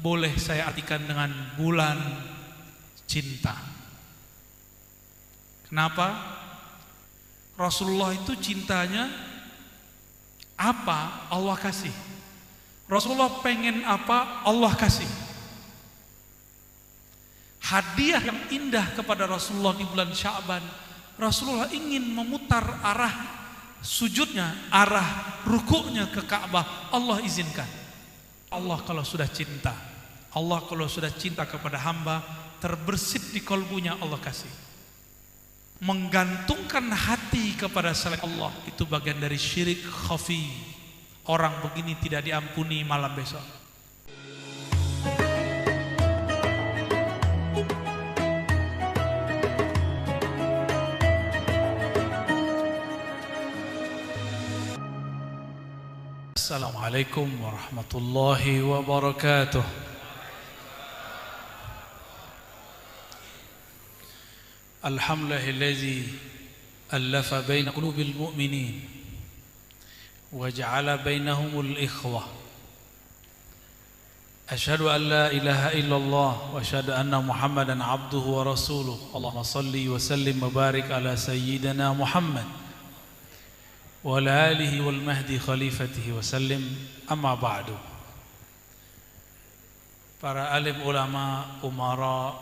boleh saya artikan dengan bulan cinta. Kenapa? Rasulullah itu cintanya apa Allah kasih. Rasulullah pengen apa Allah kasih. Hadiah yang indah kepada Rasulullah di bulan Sya'ban. Rasulullah ingin memutar arah sujudnya, arah rukuknya ke Ka'bah. Allah izinkan. Allah kalau sudah cinta, Allah kalau sudah cinta kepada hamba, terbersit di kalbunya Allah kasih. Menggantungkan hati kepada selain Allah itu bagian dari syirik khafi. Orang begini tidak diampuni malam besok. Assalamualaikum warahmatullahi wabarakatuh. Alhamdulillazi allafa baina qulubil mu'minin wa ja'ala bainahumul ikhwah. Asyhadu an la ilaha illallah wa asyhadu anna Muhammadan abduhu wa rasuluh. Allahumma salli wa sallim wa barik ala sayyidina Muhammad wa ala alihi wal mahdi khalifatihi wa sallim. Amma ba'du. Para alim ulama, umara,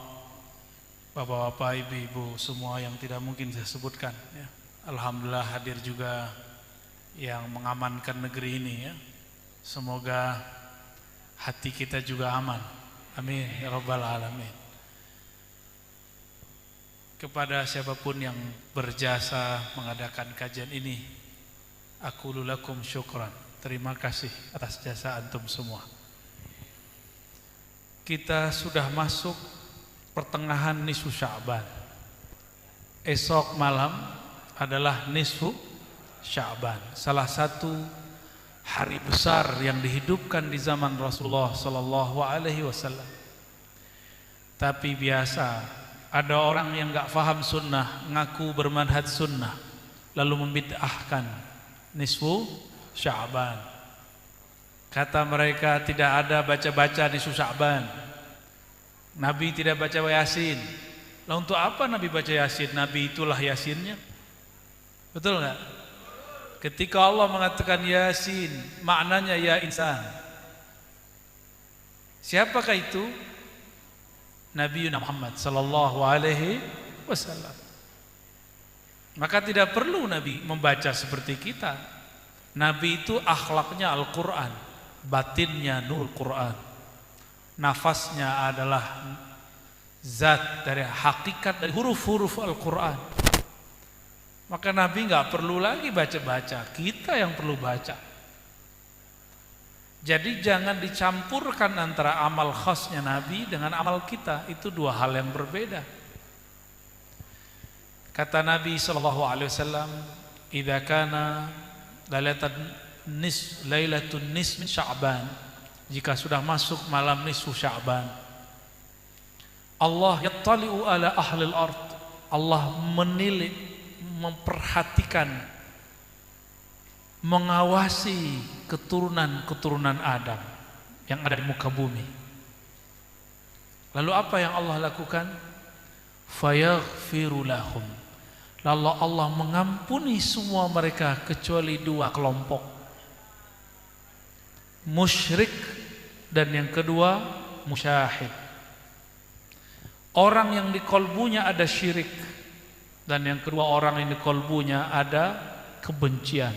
bapak-bapak, ibu-ibu semua yang tidak mungkin saya sebutkan ya. Alhamdulillah hadir juga yang mengamankan negeri ini ya. Semoga hati kita juga aman. Amin ya rabbal alamin. Kepada siapapun yang berjasa mengadakan kajian ini, aqulu lakum syukran. Terima kasih atas jasa antum semua. Kita sudah masuk pertengahan nisfu Sya'ban. Esok malam adalah nisfu Sya'ban, salah satu hari besar yang dihidupkan di zaman Rasulullah sallallahu alaihi wasallam. Tapi biasa ada orang yang enggak faham sunnah, ngaku bermanhaj sunnah, lalu membid'ahkan nisfu Sya'ban. Kata mereka tidak ada baca-baca nisfu Sya'ban. Nabi tidak baca Yasin. Lah untuk apa Nabi baca Yasin? Nabi itulah Yasinnya. Betul enggak? Ketika Allah mengatakan Yasin, maknanya ya insan. Siapakah itu? Nabi Muhammad sallallahu alaihi wasallam. Maka tidak perlu Nabi membaca seperti kita. Nabi itu akhlaknya Al-Quran, batinnya nur Quran, nafasnya adalah zat dari hakikat dari huruf-huruf Al-Quran. Maka Nabi nggak perlu lagi baca-baca, kita yang perlu baca. Jadi jangan dicampurkan antara amal khasnya Nabi dengan amal kita, itu dua hal yang berbeda. Kata Nabi sallallahu alaihi wasallam, "Idza kana lailatun nis min Sya'ban." Jika sudah masuk malam nisfu Sya'ban, Allah yattali'u ala ahlil ard. Allah menilik, memperhatikan, mengawasi keturunan-keturunan Adam yang ada di muka bumi. Lalu apa yang Allah lakukan? Fayaghfiru lahum. Lalu Allah mengampuni semua mereka kecuali dua kelompok, musyrik dan yang kedua musyahid. Orang yang di kolbunya ada syirik, dan yang kedua orang yang di kolbunya ada kebencian.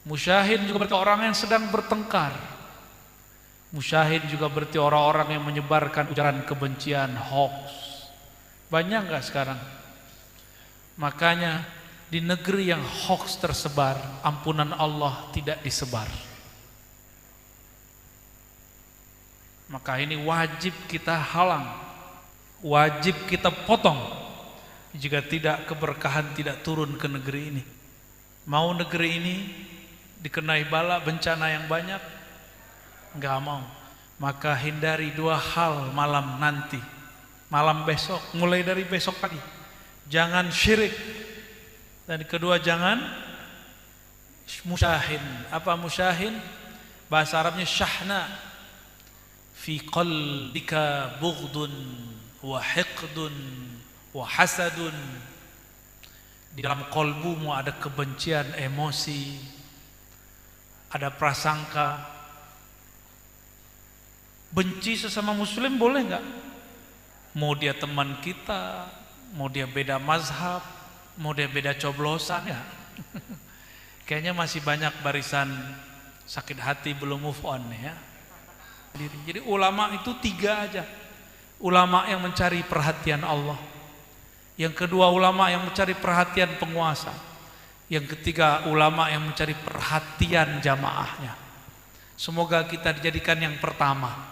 Musyahid juga berarti orang yang sedang bertengkar. Musyahid juga berarti orang-orang yang menyebarkan ujaran kebencian, hoax. Banyak enggak sekarang? Makanya di negeri yang hoax tersebar, ampunan Allah tidak disebar. Maka ini wajib kita halang, wajib kita potong. Jika tidak, keberkahan tidak turun ke negeri ini. Mau negeri ini dikenai bala bencana yang banyak? Enggak mau. Maka hindari dua hal malam nanti, malam besok, mulai dari besok pagi. Jangan syirik, dan kedua jangan musyahin. Apa musyahin? Bahasa Arabnya syahna. fi qalbika bughdun wa hiqdun wa hasadun, di dalam kolbumu ada kebencian, emosi, ada prasangka. Benci sesama muslim boleh nggak? Mau dia teman kita, mau dia beda mazhab, mau dia beda coblosan ya. Kayaknya masih banyak barisan sakit hati belum move on ya. Jadi ulama itu 3 aja. Ulama yang mencari perhatian Allah. Yang kedua ulama yang mencari perhatian penguasa. Yang ketiga ulama yang mencari perhatian jamaahnya. Semoga kita dijadikan yang pertama,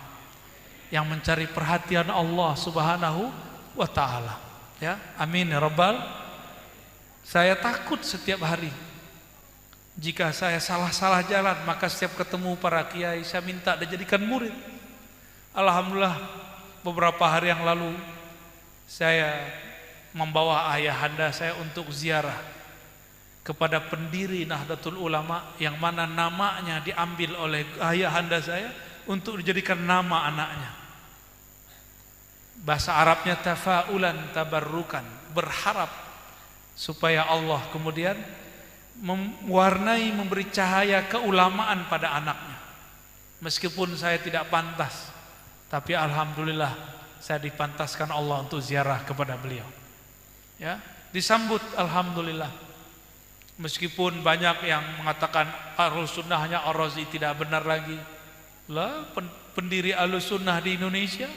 yang mencari perhatian Allah Subhanahu wa ta'ala ya. Amin ya rabbal. Saya takut setiap hari jika saya salah jalan, maka setiap ketemu para kiai saya minta dijadikan murid. Alhamdulillah beberapa hari yang lalu saya membawa ayahanda saya untuk ziarah kepada pendiri Nahdlatul Ulama yang mana namanya diambil oleh ayahanda saya untuk dijadikan nama anaknya. Bahasa Arabnya tafaulan, tabarrukan, berharap supaya Allah kemudian mewarnai, memberi cahaya keulamaan pada anaknya. Meskipun saya tidak pantas, tapi alhamdulillah saya dipantaskan Allah untuk ziarah kepada beliau. Ya, disambut alhamdulillah. Meskipun banyak yang mengatakan Ahlus Sunnah hanya Ar-Razi, tidak benar lagi. Lah, pendiri Ahlus Sunnah di Indonesia,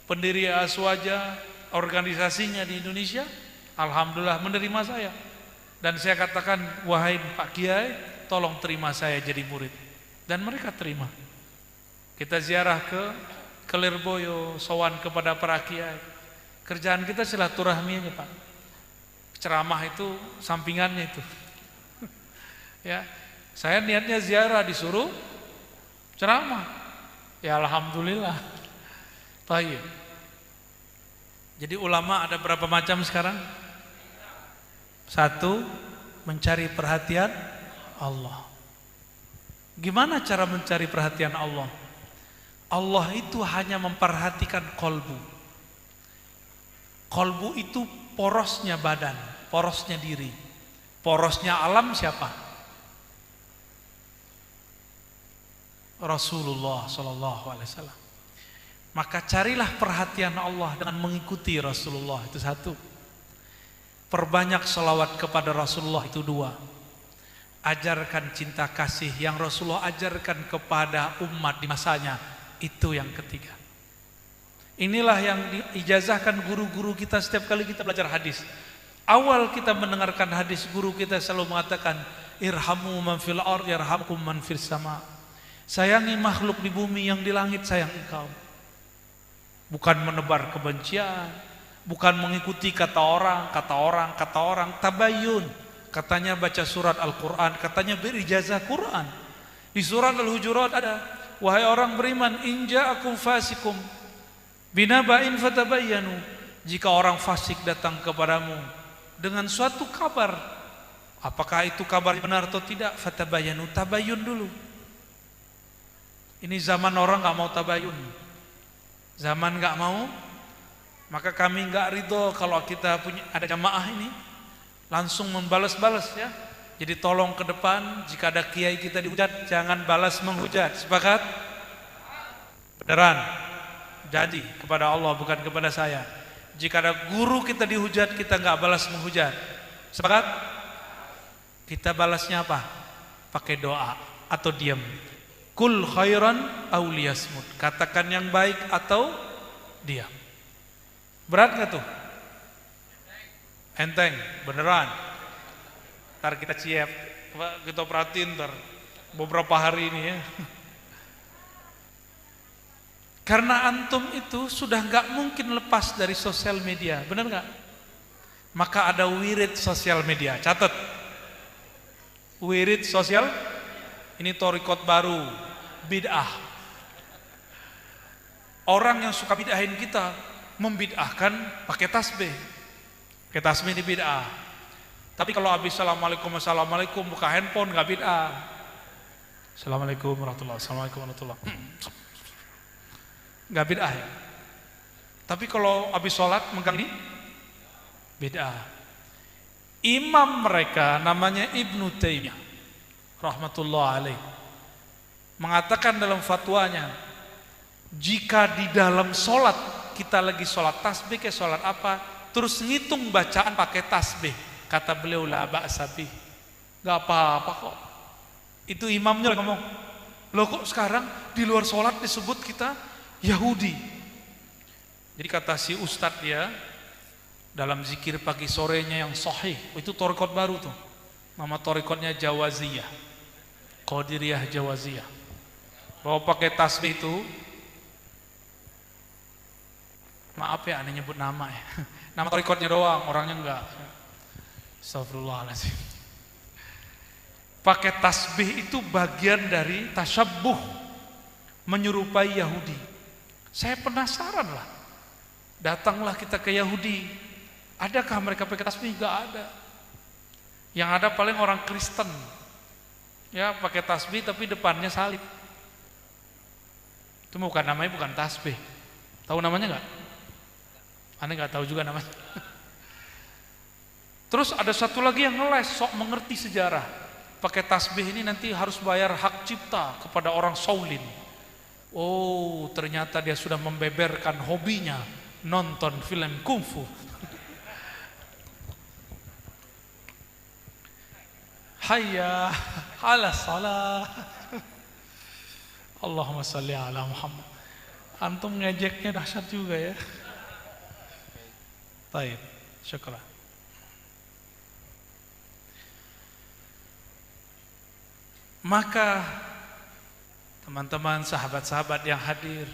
pendiri Aswaja, organisasinya di Indonesia, alhamdulillah menerima saya. Dan saya katakan, wahai Pak Kiai, tolong terima saya jadi murid. Dan mereka terima. Kita ziarah ke Lirboyo, sowan kepada para kiai. Kerjaan kita silaturahmi aja Pak. Ceramah itu sampingannya itu. Ya, saya niatnya ziarah, disuruh ceramah. Ya alhamdulillah. Baik. Jadi ulama ada berapa macam sekarang? 1, mencari perhatian Allah. Gimana cara mencari perhatian Allah? Allah itu hanya memperhatikan kolbu. Kolbu itu porosnya badan, porosnya diri. Porosnya alam siapa? Rasulullah SAW. Maka carilah perhatian Allah dengan mengikuti Rasulullah, itu 1. Perbanyak sholawat kepada Rasulullah, itu 2. Ajarkan cinta kasih yang Rasulullah ajarkan kepada umat di masanya, itu yang 3. Inilah yang diijazahkan guru-guru kita setiap kali kita belajar hadis. Awal kita mendengarkan hadis, guru kita selalu mengatakan, irhamu man fil ard yarhamkum man fis sama. Sayangi makhluk di bumi, yang di langit sayang engkau. Bukan menebar kebencian, bukan mengikuti kata orang, tabayun. Katanya baca surat Al-Quran, katanya berijazah Quran. Di surat Al-Hujurat ada, wahai orang beriman, in ja'akum fasikum binaba'in fatabayyanu. Jika orang fasik datang kepadamu dengan suatu kabar, apakah itu kabar benar atau tidak, fatabayyanu, tabayun dulu. Ini zaman orang gak mau tabayun, zaman gak mau. Maka kami gak ridho kalau kita punya ada jamaah ini langsung membalas-balas ya. Jadi tolong ke depan jika ada kiai kita dihujat, jangan balas menghujat. Sepakat? Beneran? Janji kepada Allah, bukan kepada saya. Jika ada guru kita dihujat, kita gak balas menghujat. Sepakat? Kita balasnya apa? Pakai doa atau diam. Kul khairan aw liyasmut. Katakan yang baik atau diam. Berat gak tuh? Enteng, beneran. Ntar kita siap, kita perhatiin ntar beberapa hari ini ya. Karena antum itu sudah gak mungkin lepas dari sosial media, bener gak? Maka ada wirid sosial media, catat. Wirid sosial, ini thariqat baru, bid'ah. Orang yang suka bid'ahin kita membid'ahkan pakai tasbih. Pakai tasbih di bid'ah. Tapi kalau habis assalamualaikum buka handphone nggak bid'ah. Assalamualaikum warahmatullahi wabarakatuh. Assalamualaikum warahmatullahi wabarakatuh. Nggak bid'ah ya. Tapi kalau habis sholat megang ini bid'ah. Imam mereka namanya Ibnu Taimiyah rahmatullah alaih mengatakan dalam fatwanya, jika di dalam sholat kita lagi sholat tasbih ke sholat apa, terus ngitung bacaan pakai tasbih, kata beliau la ba'sa bih, nggak apa-apa kok. Itu imamnya ngomong. Loh kok sekarang di luar sholat disebut kita Yahudi? Jadi kata si ustadz dia dalam zikir pagi sorenya yang sahih, itu torikot baru tuh, nama torikotnya Jawaziyah, Qadiriyah Jawaziyah, bahwa pakai tasbih itu, maaf ya aneh nyebut nama ya, nama torikotnya doang, orangnya enggak. Astagfirullahaladzim. Pakai tasbih itu bagian dari tasyabbuh, menyerupai Yahudi. Saya penasaran lah, datanglah kita ke Yahudi, adakah mereka pakai tasbih? Enggak ada. Yang ada paling orang Kristen, ya pakai tasbih tapi depannya salib. Itu bukan namanya, bukan tasbih. Tahu namanya enggak? Aneh enggak tahu juga namanya. Terus ada satu lagi yang ngeles, sok mengerti sejarah. Pakai tasbih ini nanti harus bayar hak cipta kepada orang Shaolin. Oh, ternyata dia sudah membeberkan hobinya nonton film kungfu. Hayya ala salah. Allahumma salli ala Muhammad. Antum ngejeknya dahsyat juga ya. Baik, syukur. Maka teman-teman, sahabat-sahabat yang hadir,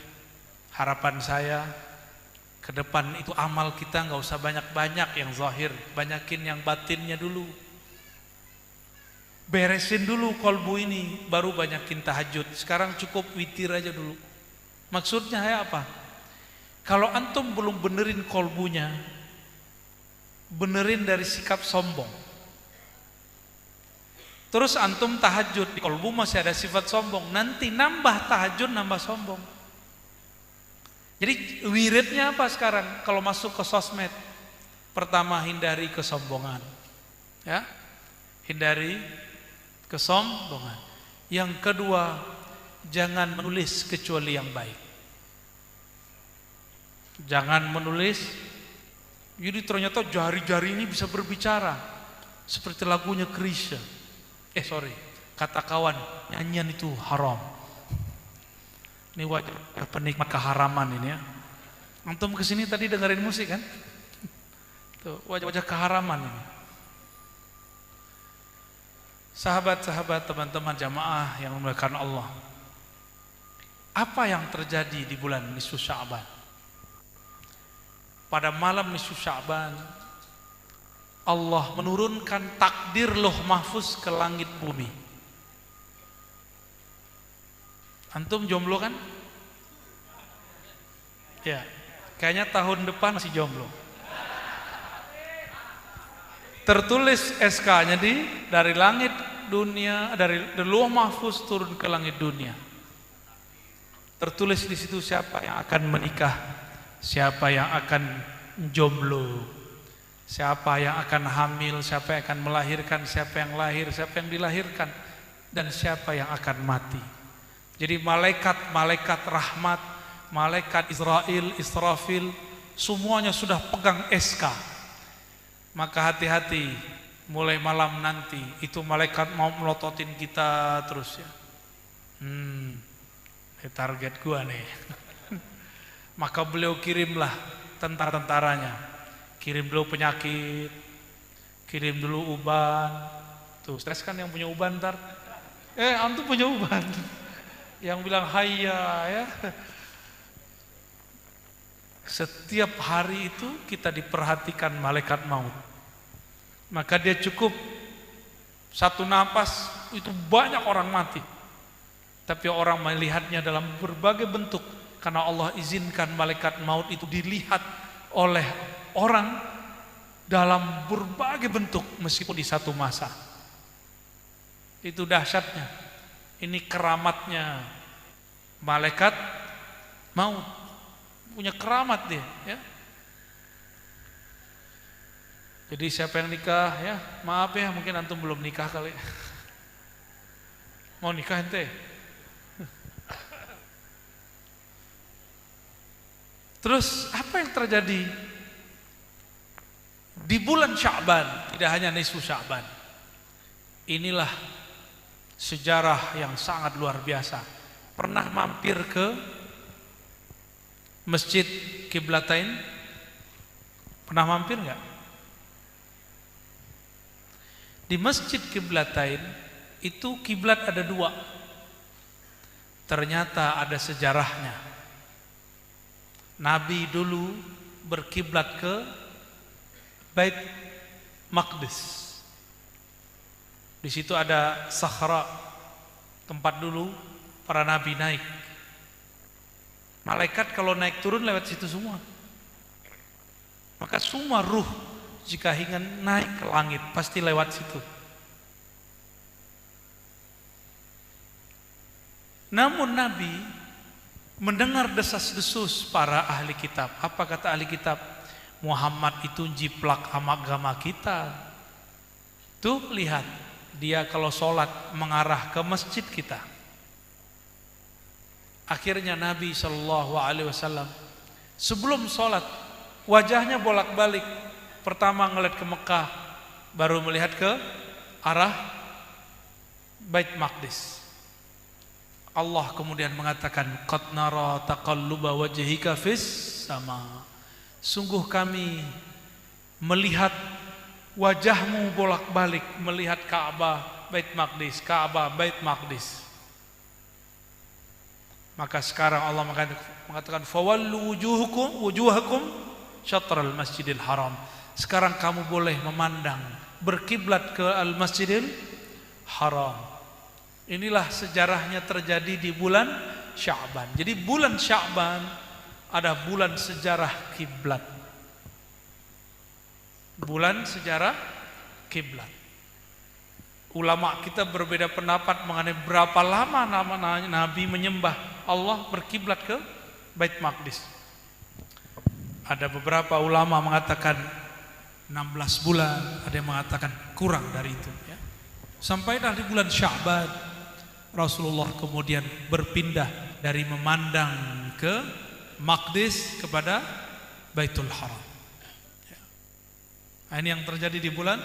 harapan saya ke depan itu amal kita nggak usah banyak-banyak yang zahir, banyakin yang batinnya dulu. Beresin dulu kolbu ini, baru banyakin tahajud. Sekarang cukup witir aja dulu. Maksudnya ya apa? Kalau antum belum benerin kolbunya, benerin dari sikap sombong. Terus antum tahajud, di kolbu masih ada sifat sombong, nanti nambah tahajud, nambah sombong. Jadi wiridnya apa sekarang kalau masuk ke sosmed? Pertama, hindari kesombongan, ya, hindari kesombongan. Yang kedua, jangan menulis kecuali yang baik. Jangan menulis. Jadi ternyata jari-jari ini bisa berbicara, seperti lagunya Krisya. Kata kawan, nyanyian itu haram. Ini wajah penikmat keharaman ini ya. Antum kesini tadi dengerin musik kan? Tuh, wajah-wajah keharaman ini. Sahabat-sahabat, teman-teman jamaah yang dimuliakan Allah, apa yang terjadi di bulan nisfu Sya'ban? Pada malam nisfu Sya'ban, Allah menurunkan takdir Lauh Mahfuz ke langit bumi. Antum jomblo kan? Ya, kayaknya tahun depan masih jomblo. Tertulis SK-nya dari langit dunia, dari Lauh Mahfuz turun ke langit dunia. Tertulis di situ siapa yang akan menikah, siapa yang akan jomblo, siapa yang akan hamil, siapa yang akan melahirkan, siapa yang lahir, siapa yang dilahirkan, dan siapa yang akan mati. Jadi malaikat-malaikat rahmat, malaikat Israel, Israfil, semuanya sudah pegang SK. Maka hati-hati, mulai malam nanti itu malaikat mau melototin kita terus ya. Ini target gua nih. Maka beliau kirimlah tentara-tentaranya. Kirim dulu penyakit, kirim dulu uban. Tuh, stres kan yang punya uban ntar. Antum punya uban. Yang bilang hayya ya. Setiap hari itu kita diperhatikan malaikat maut. Maka dia cukup satu napas itu banyak orang mati. Tapi orang melihatnya dalam berbagai bentuk, karena Allah izinkan malaikat maut itu dilihat oleh orang dalam berbagai bentuk meskipun di satu masa. Itu dahsyatnya. Ini keramatnya malaikat maut, punya keramat dia, ya. Jadi siapa yang nikah, ya maaf ya, mungkin antum belum nikah kali. Mau nikah ente? Terus apa yang terjadi di bulan Sya'ban? Tidak hanya nisfu Sya'ban. Inilah sejarah yang sangat luar biasa. Pernah mampir ke Masjid Qiblatain? Pernah mampir enggak? Di Masjid Qiblatain itu kiblat ada dua. Ternyata ada sejarahnya. Nabi dulu berkiblat ke Bait Maqdis. Di situ ada Sakhra, tempat dulu para nabi naik. Malaikat kalau naik turun lewat situ semua. Maka semua ruh jika ingin naik ke langit pasti lewat situ. Namun Nabi mendengar desas-desus para ahli kitab. Apa kata ahli kitab? Muhammad itu jiplak agama kita. Tuh lihat, dia kalau sholat mengarah ke masjid kita. Akhirnya Nabi SAW sebelum sholat wajahnya bolak-balik. Pertama ngeliat ke Mekah, baru melihat ke arah Bait Maqdis. Allah kemudian mengatakan, qad nara taqalluba wajhika fis sama. Sungguh kami melihat wajahmu bolak-balik melihat Ka'bah, Bait Maqdis, Ka'bah, Bait Maqdis. Maka sekarang Allah mengatakan, fawallu wujuhakum syatral masjidil haram. Sekarang kamu boleh memandang berkiblat ke Al-Masjidil Haram. Inilah sejarahnya terjadi di bulan Sya'ban. Jadi bulan Sya'ban ada bulan sejarah kiblat. Bulan sejarah kiblat. Ulama kita berbeda pendapat mengenai berapa lama Nabi menyembah Allah berkiblat ke Bait Maqdis. Ada beberapa ulama mengatakan 16 bulan, ada yang mengatakan kurang dari itu, ya. Sampailah di bulan Sya'ban Rasulullah kemudian berpindah dari memandang ke Maqdis kepada Baitul Haram, ya. Nah, ini yang terjadi di bulan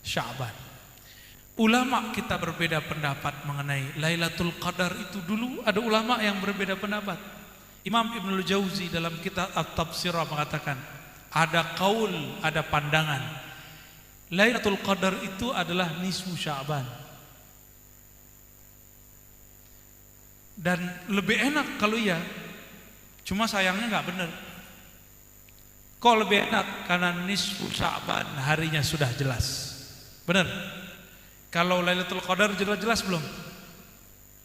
Sya'ban. Ulama kita berbeda pendapat mengenai Lailatul Qadar itu. Dulu ada ulama yang berbeda pendapat. Imam Ibnul Jauzi dalam kitab At-Tafsirah mengatakan, ada qaul, ada pandangan, Lailatul Qadar itu adalah nisfu Sya'ban. Dan lebih enak kalau iya, cuma sayangnya nggak benar. Kok lebih enak? Karena nisfu Sya'ban harinya sudah jelas. Benar? Kalau Lailatul Qadar jelas-jelas belum?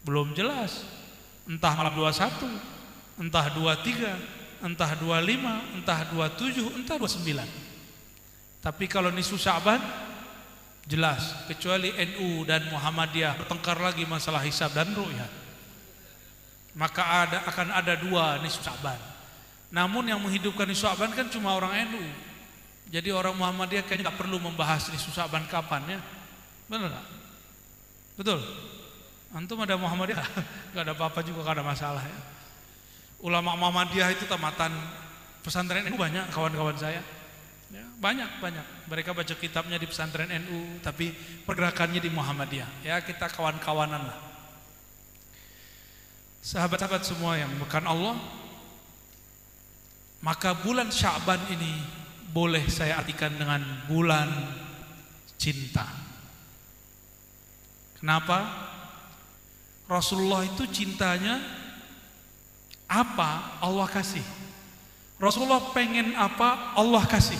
Belum jelas. Entah malam 21, entah 23, entah 25, entah 27, entah 29. Tapi kalau nisfu Sya'ban jelas, kecuali NU dan Muhammadiyah bertengkar lagi masalah hisab dan ru'yah. Maka akan ada dua nisfu Sya'ban. Namun yang menghidupkan nisfu Sya'ban kan cuma orang NU. Jadi orang Muhammadiyah kayaknya nggak perlu membahas nisfu Sya'ban kapan, ya. Benar nggak? Betul. Antum ada Muhammadiyah, nggak ada apa-apa juga, nggak ada masalah, ya. Ulama Muhammadiyah itu tamatan pesantren NU banyak, kawan-kawan saya, ya, banyak. Mereka baca kitabnya di pesantren NU, tapi pergerakannya di Muhammadiyah. Ya, kita kawan-kawanan lah. Sahabat-sahabat semua yang bukan Allah, maka bulan Sya'ban ini boleh saya artikan dengan bulan cinta. Kenapa? Rasulullah itu cintanya apa Allah kasih. Rasulullah pengen apa Allah kasih.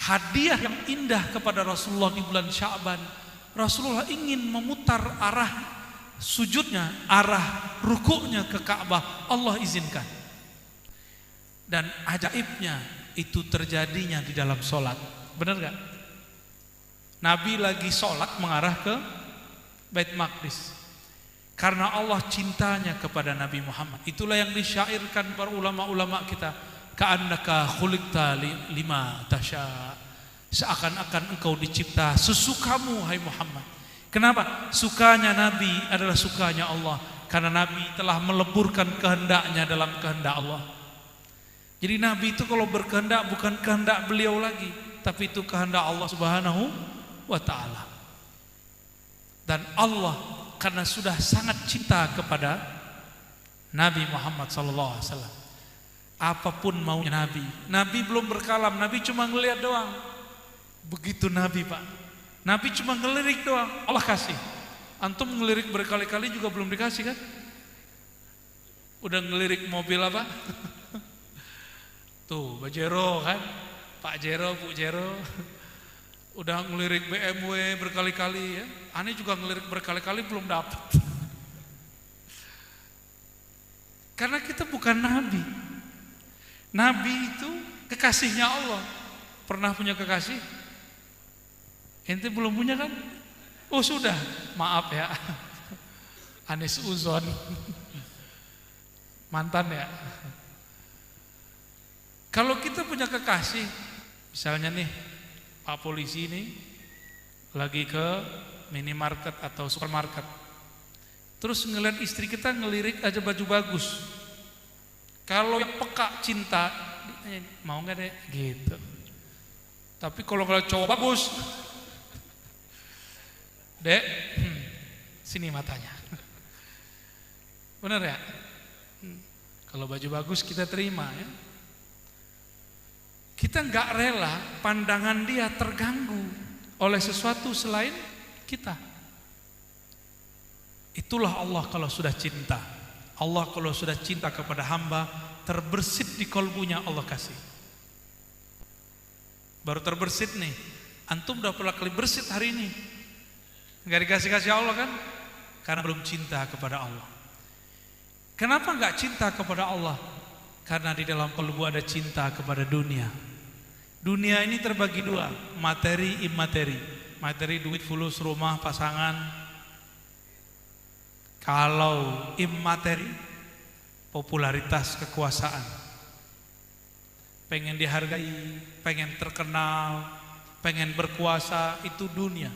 Hadiah yang indah kepada Rasulullah di bulan Sya'ban. Rasulullah ingin memutar arah sujudnya, arah rukuknya ke Ka'bah. Allah izinkan. Dan ajaibnya itu terjadinya di dalam sholat. Benar gak? Nabi lagi sholat mengarah ke Bait Maqdis. Karena Allah cintanya kepada Nabi Muhammad. Itulah yang disyairkan para ulama-ulama kita. Ka'annaka khuliqta lima tasya. Seakan-akan engkau dicipta sesukamu hai Muhammad. Kenapa? Sukanya Nabi adalah sukanya Allah. Karena Nabi telah meleburkan kehendaknya dalam kehendak Allah. Jadi Nabi itu kalau berkehendak bukan kehendak beliau lagi, tapi itu kehendak Allah Subhanahu wa ta'ala. Dan Allah karena sudah sangat cinta kepada Nabi Muhammad SAW, apapun maunya Nabi. Nabi belum berkalam, Nabi cuma ngelihat doang. Begitu Nabi Pak, Nabi cuma ngelirik doang, Allah kasih. Antum ngelirik berkali-kali juga belum dikasih kan? Udah ngelirik mobil apa? Tuh Pak Jero kan, Pak Jero, Bu Jero. Udah ngelirik BMW berkali-kali ya. Ani juga ngelirik berkali-kali belum dapat. Karena kita bukan Nabi. Nabi itu kekasihnya Allah. Pernah punya kekasih? Ente belum punya kan? Oh sudah, maaf ya. Anis Uzon. Mantan ya. Kalau kita punya kekasih, misalnya nih Pak polisi ini lagi ke minimarket atau supermarket, terus ngeliat istri kita ngelirik aja baju bagus. Kalau yang peka cinta, mau nggak deh gitu. Tapi kalau ngeliat cowok bagus, dek, sini matanya. Bener ya? Kalau baju bagus kita terima ya. Kita nggak rela pandangan dia terganggu oleh sesuatu selain kita. Itulah Allah kalau sudah cinta. Allah kalau sudah cinta kepada hamba, terbersit di kolbunya Allah kasih. Baru terbersit nih. Antum udah pernah kali bersit hari ini. Nggak dikasih-kasih Allah kan? Karena belum cinta kepada Allah. Kenapa nggak cinta kepada Allah? Karena di dalam kolbu ada cinta kepada dunia. Dunia ini terbagi dua, materi, imateri. Materi, duit, fulus, rumah, pasangan. Kalau imateri, popularitas, kekuasaan. Pengen dihargai, pengen terkenal, pengen berkuasa, itu dunia.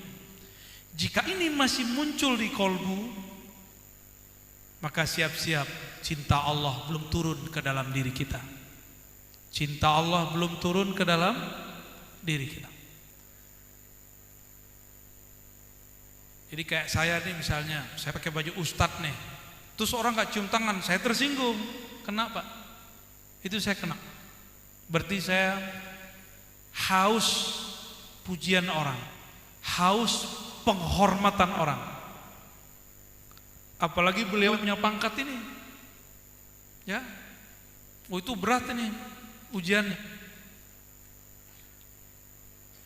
Jika ini masih muncul di kolbu, maka siap-siap cinta Allah belum turun ke dalam diri kita. Cinta Allah belum turun ke dalam diri kita. Jadi kayak saya nih misalnya, saya pakai baju ustadz nih, terus orang gak cium tangan, saya tersinggung. Kenapa? Itu saya kena. Berarti saya haus pujian orang, haus penghormatan orang. Apalagi beliau punya pangkat ini, ya, oh itu berat ini ujiannya.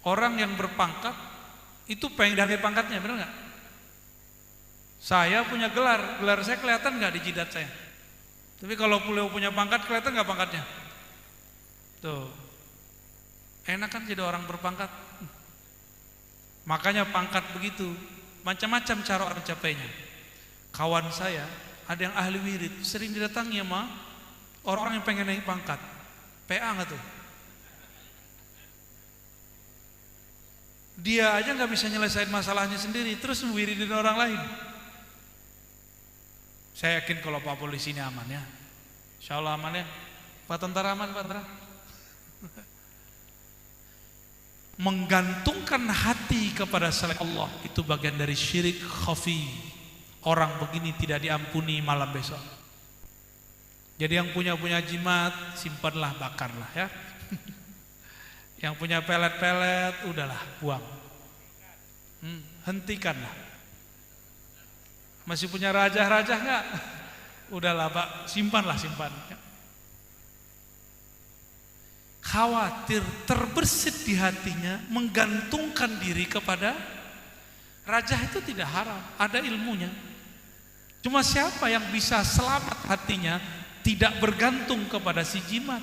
Orang yang berpangkat itu pengen dari pangkatnya, benar nggak? Saya punya gelar, gelar saya kelihatan nggak di jidat saya? Tapi kalau beliau punya pangkat, kelihatan nggak pangkatnya? Tuh, enak kan jadi orang berpangkat. Makanya pangkat begitu, macam-macam cara orang mencapainya. Kawan saya ada yang ahli wirid, sering didatangi sama orang-orang yang pengen naik pangkat. PA nggak tuh? Dia aja nggak bisa nyelesain masalahnya sendiri, terus wiridin orang lain. Saya yakin kalau Pak polisi ini aman ya, Insya Allah aman ya. Pak tentara aman, Pak tentara. Menggantungkan hati kepada selain Allah itu bagian dari syirik khafi. Orang begini tidak diampuni malam besok. Jadi yang punya jimat, simpanlah, bakarlah ya. Yang punya pelet-pelet, udahlah, buang. Hentikanlah. Masih punya raja-raja enggak? Udahlah Pak, simpanlah, simpan. Khawatir terbersit di hatinya, menggantungkan diri kepada raja itu tidak haram, ada ilmunya. Cuma siapa yang bisa selamat hatinya tidak bergantung kepada si jimat.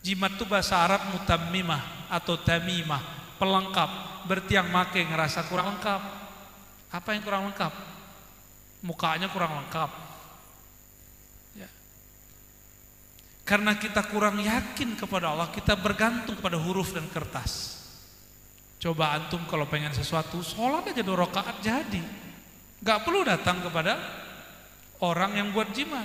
Jimat itu bahasa Arab mutammimah atau tamimah, pelengkap. Berarti yang make ngerasa kurang lengkap. Apa yang kurang lengkap? mukanya kurang lengkap. Ya. Karena kita kurang yakin kepada Allah, kita bergantung kepada huruf dan kertas. Coba antum kalau pengen sesuatu, sholat aja 2 rakaat jadi. Gak perlu datang kepada orang yang buat jimat.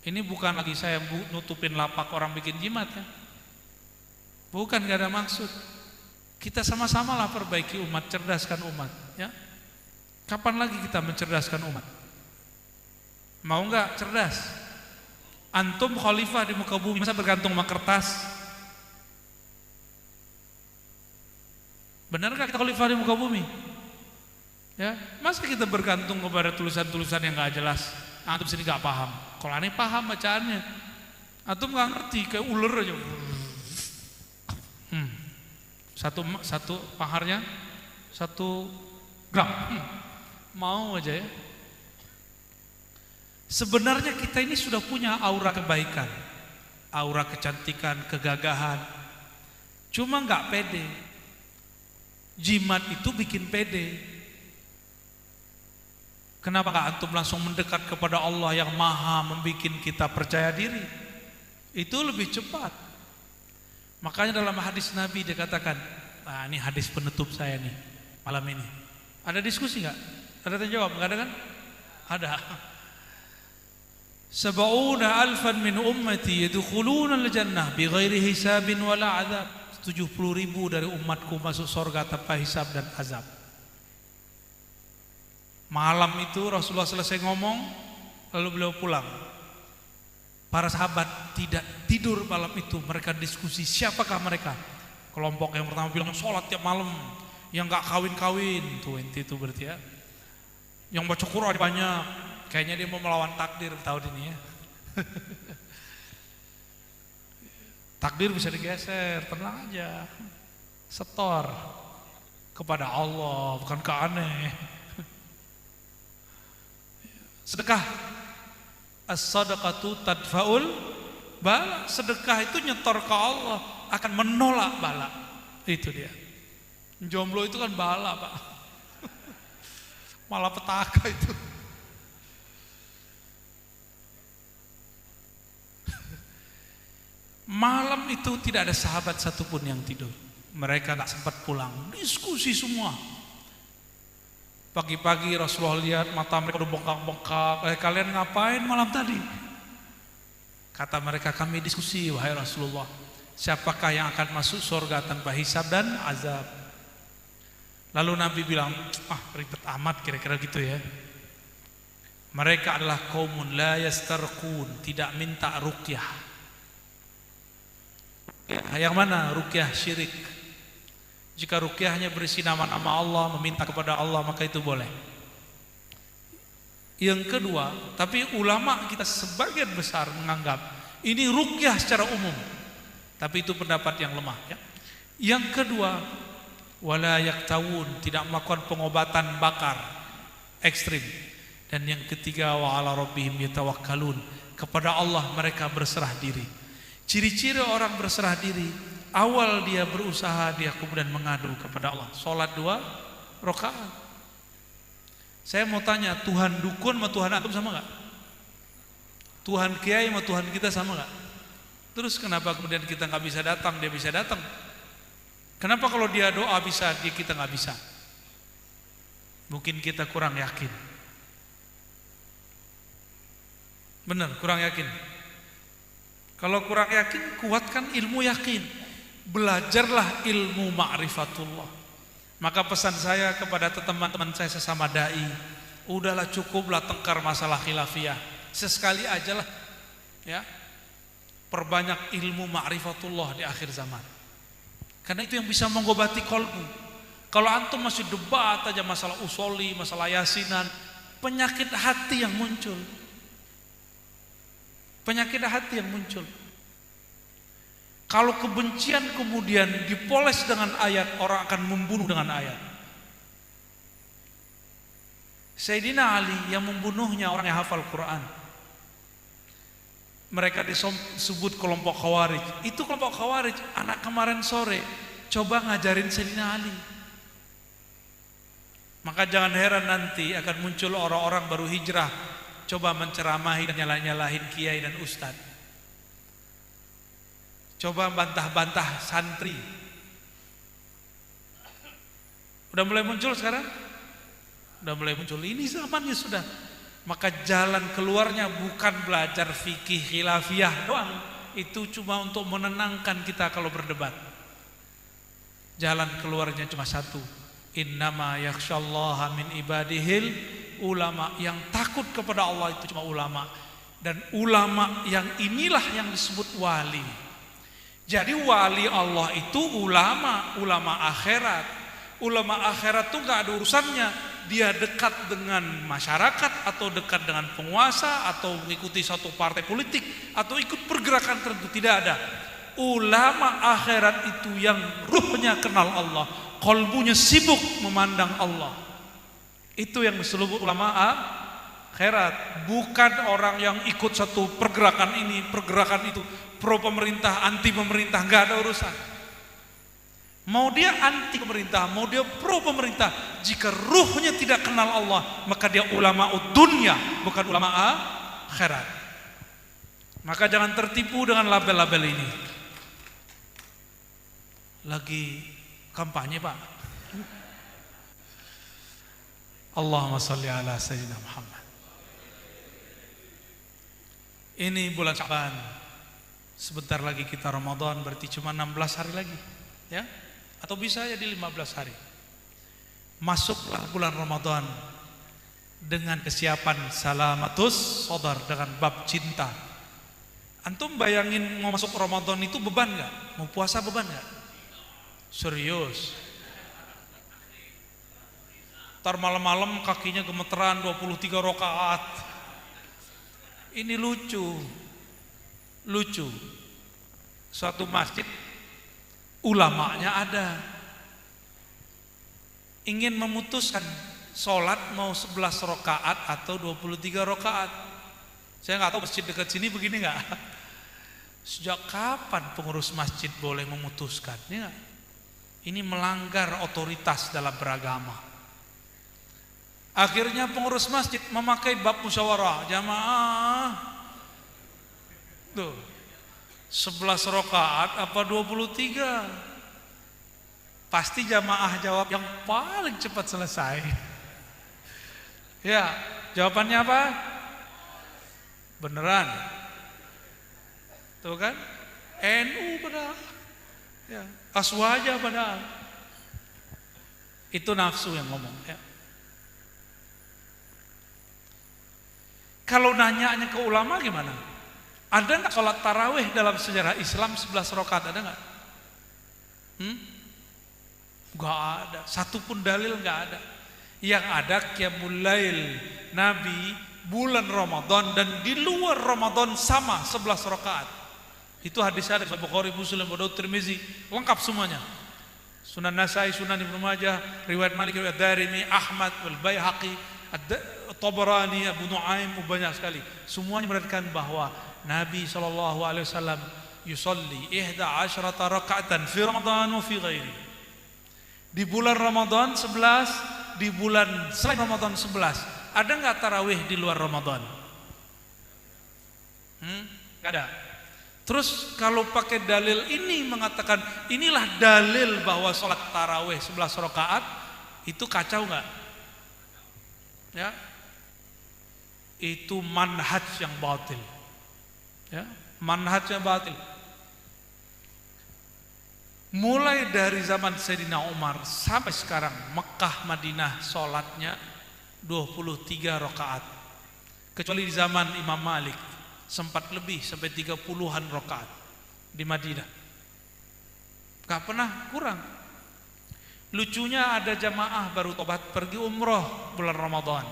Ini bukan lagi saya nutupin lapak orang bikin jimat ya. Bukan, gak ada maksud. Kita sama-sama lah perbaiki umat, cerdaskan umat ya. Kapan lagi kita mencerdaskan umat? Mau gak cerdas? Antum khalifah di muka bumi, masa bergantung sama kertas? Benarkah kita khalifah di muka bumi? Ya, masa kita bergantung kepada tulisan-tulisan yang gak jelas? Antum sini gak paham. Kalau aneh paham bacaannya. Antum gak ngerti, kayak ular aja. Satu paharnya 1 gram. Mau aja ya. Sebenarnya kita ini sudah punya aura kebaikan, aura kecantikan, kegagahan. Cuma gak pede. Jimat itu bikin pede. Kenapa gak antum langsung mendekat kepada Allah yang maha membuat kita percaya diri? Itu lebih cepat. Makanya dalam hadis Nabi dikatakan, nah ini hadis penutup saya nih malam ini. Ada diskusi gak? Ada tanya jawab? Gak ada kan? Ada. 70,000 min ummati yadkhuluna al-jannah bighairi hisabin wala azab. 70.000 dari umatku masuk surga tanpa hisab dan azab. Malam itu Rasulullah selesai ngomong, lalu beliau pulang. Para sahabat tidak tidur malam itu, mereka diskusi siapakah mereka. Kelompok yang pertama bilang sholat tiap malam, yang gak kawin-kawin, 20 itu berarti ya. Yang baca Quran banyak, kayaknya dia mau melawan takdir tahun ini ya. Takdir bisa digeser, tenang aja. Setor kepada Allah, bukan ke aneh. Sedekah, as-sadaqatu tadfa'ul bala. Sedekah itu nyetor ke Allah, akan menolak bala. Itu dia. Jomblo itu kan bala, Pak. Malah petaka itu. Malam itu tidak ada sahabat satupun yang tidur. Mereka gak sempat pulang, diskusi semua. Pagi-pagi Rasulullah lihat mata mereka udah bengkak-bengkak. Kalian ngapain malam tadi? Kata mereka, kami diskusi wahai Rasulullah, siapakah yang akan masuk surga tanpa hisab dan azab. Lalu Nabi bilang, ribet amat kira-kira gitu ya. Mereka adalah qaumun la yastarqun, tidak minta ruqyah. Yang mana? Ruqyah syirik. Jika ruqyahnya berisi nama-nama Allah, meminta kepada Allah, maka itu boleh. Yang kedua, tapi ulama kita sebagian besar menganggap ini ruqyah secara umum, tapi itu pendapat yang lemah ya. Yang kedua, wala yaktawun, tidak melakukan pengobatan bakar ekstrim. Dan yang ketiga, wa ala rabbihim yatawakkalun, kepada Allah mereka berserah diri. Ciri-ciri orang berserah diri, awal dia berusaha, dia kemudian mengadu kepada Allah. Sholat 2 rakaat. Saya mau tanya, Tuhan dukun sama Tuhan antum sama gak? Tuhan kiai sama Tuhan kita sama gak? Terus kenapa kemudian kita gak bisa datang, dia bisa datang? Kenapa kalau dia doa bisa, kita gak bisa? Mungkin kita kurang yakin. Benar, kurang yakin. Kalau kurang yakin, kuatkan ilmu yakin. Belajarlah ilmu ma'rifatullah. Maka pesan saya kepada teman-teman saya sesama dai, udahlah cukuplah tengkar masalah khilafiyah. Sesekali ajalah ya. Perbanyak ilmu ma'rifatullah di akhir zaman. Karena itu yang bisa mengobati kolbu. Kalau antum masih debat aja masalah usoli, masalah yasinan, penyakit hati yang muncul. Penyakit hati yang muncul. Kalau kebencian kemudian dipoles dengan ayat, orang akan membunuh dengan ayat. Sayyidina Ali yang membunuhnya orang yang hafal Quran. Mereka disebut kelompok Khawarij. Itu kelompok Khawarij, anak kemarin sore coba ngajarin Sayyidina Ali. Maka jangan heran nanti akan muncul orang-orang baru hijrah coba menceramahi dan nyalahin kiai dan ustad. Coba bantah-bantah santri. Udah mulai muncul sekarang? Udah mulai muncul. Ini zamannya sudah. Maka jalan keluarnya bukan belajar fikih khilafiyah doang. Itu cuma untuk menenangkan kita kalau berdebat. Jalan keluarnya cuma satu. Innama yakhsyallaha min ibadihil ulama. Yang takut kepada Allah itu cuma ulama. Dan ulama yang inilah yang disebut wali. Jadi wali Allah itu ulama, ulama akhirat. Ulama akhirat itu gak ada urusannya dia dekat dengan masyarakat atau dekat dengan penguasa atau mengikuti satu partai politik atau ikut pergerakan tertentu, tidak ada. Ulama akhirat itu yang ruhnya kenal Allah, qalbunya sibuk memandang Allah. Itu yang disebut ulama akhirat, bukan orang yang ikut satu pergerakan ini, pergerakan itu, pro pemerintah, anti pemerintah, enggak ada urusan. Mau dia anti pemerintah, mau dia pro pemerintah, jika ruhnya tidak kenal Allah, maka dia ulama dunia, bukan ulama akhirat. Maka jangan tertipu dengan label-label ini. Lagi kampanye, Pak. Allahumma sholli ala sayyidina Muhammad. Ini bulan Sya'ban. Sebentar lagi kita Ramadan, berarti cuma 16 hari lagi, ya. Atau bisa ya di 15 hari. Masuklah bulan Ramadan dengan kesiapan salamatus sodar, dengan bab cinta. Antum bayangin mau masuk Ramadan itu beban gak? Mau puasa beban gak? Serius. Ntar malam-malam kakinya gemeteran 23 rakaat. Ini lucu. Suatu masjid ulamanya ada, ingin memutuskan sholat mau 11 rakaat atau 23 rakaat. Saya nggak tahu masjid dekat sini begini nggak. Sejak kapan pengurus masjid boleh memutuskan? Ya, ini melanggar otoritas dalam beragama. Akhirnya pengurus masjid memakai bab musyawarah jamaah. Tuh, 11 rakaat apa 23? Pasti jamaah jawab yang paling cepat selesai. Ya, jawabannya apa? Beneran. Tuh kan? NU padahal. Ya, aswaja padahal. Itu nafsu yang ngomong, ya. Kalau nanyanya ke ulama gimana? Ada nggak sholat tarawih dalam sejarah Islam 11 rakaat, ada nggak? Nggak ada, satupun dalil nggak ada. Yang ada qiyamul lail Nabi bulan Ramadan dan di luar Ramadan sama 11 rakaat. Itu hadis ada Bukhari, Muslim, Abu Daud, Tirmizi, lengkap semuanya. Sunan Nasai, Sunan Ibnu Majah, riwayat Malik, riwayat Darimi, Ahmad, Wal Baihaqi, Tabarani, Abu Nuaim, banyak sekali. Semuanya meriwayatkan bahwa Nabi SAW yusalli 11 raka'atan fi Ramadan wa fi ghairi. Di bulan Ramadan 11, di bulan selain Ramadan 11. Ada enggak tarawih di luar Ramadan? Enggak ada. Terus kalau pakai dalil ini mengatakan inilah dalil bahwa sholat tarawih 11 rakaat, itu kacau enggak? Ya. Itu manhaj yang batil. Ya, manhajnya batil. Mulai dari zaman Sayyidina Umar sampai sekarang Mekah Madinah sholatnya 23 rakaat. Kecuali di zaman Imam Malik sempat lebih sampai 30-an rakaat di Madinah. Gak pernah kurang. Lucunya ada jamaah baru tobat pergi umroh bulan Ramadan.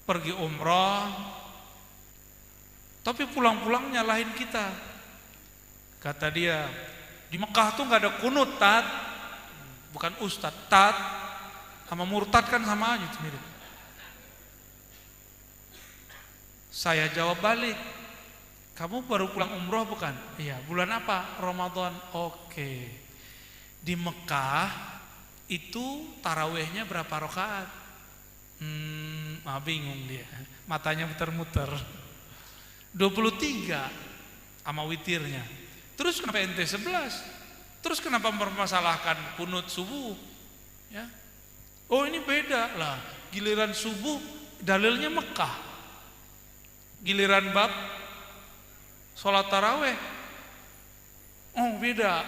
Pergi umroh tapi pulang-pulang nyalahin kita. Kata dia, di Mekah tuh gak ada kunut, tat. Bukan ustad, tat. Sama murtad kan sama aja, mirip. Saya jawab balik, kamu baru pulang umroh bukan? Iya. Bulan apa? Ramadan. Oke. Di Mekah Itu tarawehnya berapa rakaat? Bingung dia, matanya muter-muter. 23 sama witirnya. Terus kenapa ente 11? Terus kenapa mempermasalahkan kunut subuh? Ya. Oh ini beda lah. Giliran subuh dalilnya Mekah. Giliran bab sholat taraweh, oh beda.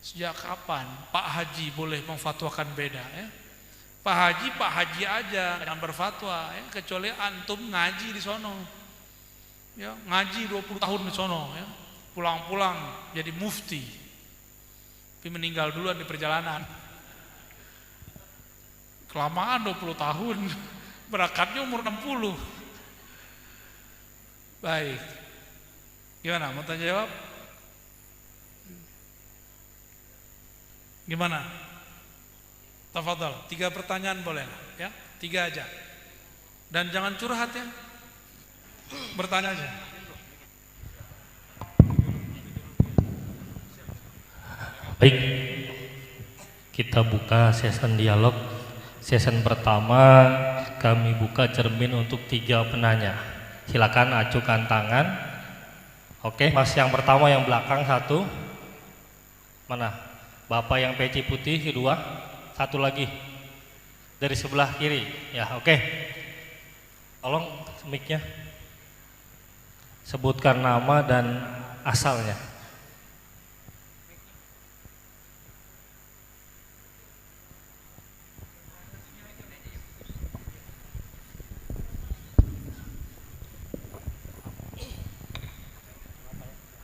Sejak kapan Pak Haji boleh memfatwakan beda ya? Pak Haji aja yang berfatwa ya, kecuali antum ngaji di sono. Ya, ngaji 20 tahun di sono ya. Pulang-pulang jadi mufti. Tapi meninggal duluan di perjalanan. Kelamaan 20 tahun. Berakatnya umur 60. Baik. Gimana? Mau tanya jawab? Gimana? Tafadhal, 3 pertanyaan boleh ya? 3 aja. Dan jangan curhat ya. Bertanya aja. Baik. Kita buka sesi dialog. Sesi pertama kami buka cermin untuk 3 penanya. Silakan acukan tangan. Oke, Mas yang pertama yang belakang 1. Mana? Bapak yang peci putih 2. 1 lagi dari sebelah kiri ya. Oke, tolong mic-nya, sebutkan nama dan asalnya.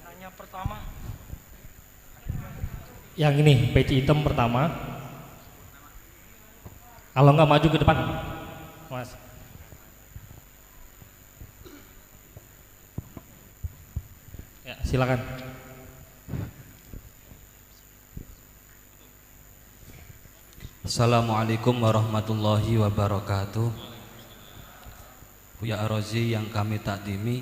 Tanya pertama yang ini, peci hitam pertama. Kalau nggak maju ke depan, Mas. Ya, silakan. Assalamualaikum warahmatullahi wabarakatuh. Buya Arozi yang kami takdimi,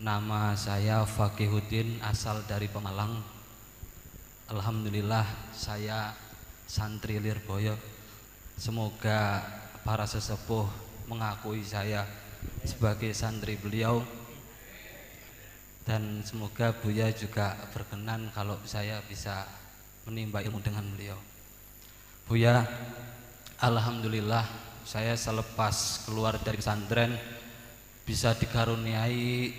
nama saya Fakihuddin, asal dari Pemalang. Alhamdulillah saya santri Lirboyo. Semoga para sesepuh mengakui saya sebagai santri beliau, dan semoga Buya juga berkenan kalau saya bisa menimba ilmu dengan beliau. Buya, alhamdulillah saya selepas keluar dari pesantren bisa dikaruniai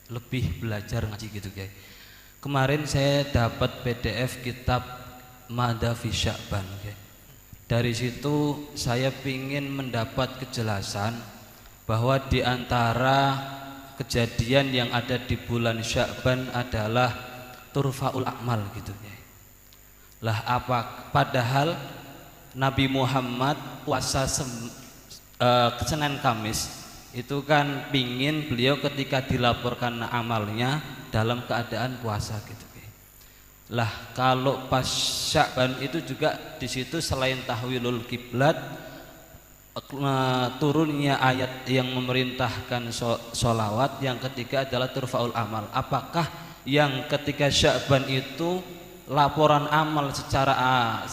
lebih belajar ngaji gitu guys. Kemarin saya dapat PDF kitab Mada fi Sya'ban guys. Dari situ saya ingin mendapat kejelasan bahwa di antara kejadian yang ada di bulan Sya'ban adalah turfa'ul a'mal gitu ya. Lah apa padahal Nabi Muhammad puasa Senin Kamis itu kan pingin beliau ketika dilaporkan amalnya dalam keadaan puasa gitu. Lah kalau pas Sya'ban itu juga di situ selain tahwilul kiblat turunnya ayat yang memerintahkan sholawat, yang ketiga adalah turfa'ul amal. Apakah yang ketika Sya'ban itu laporan amal secara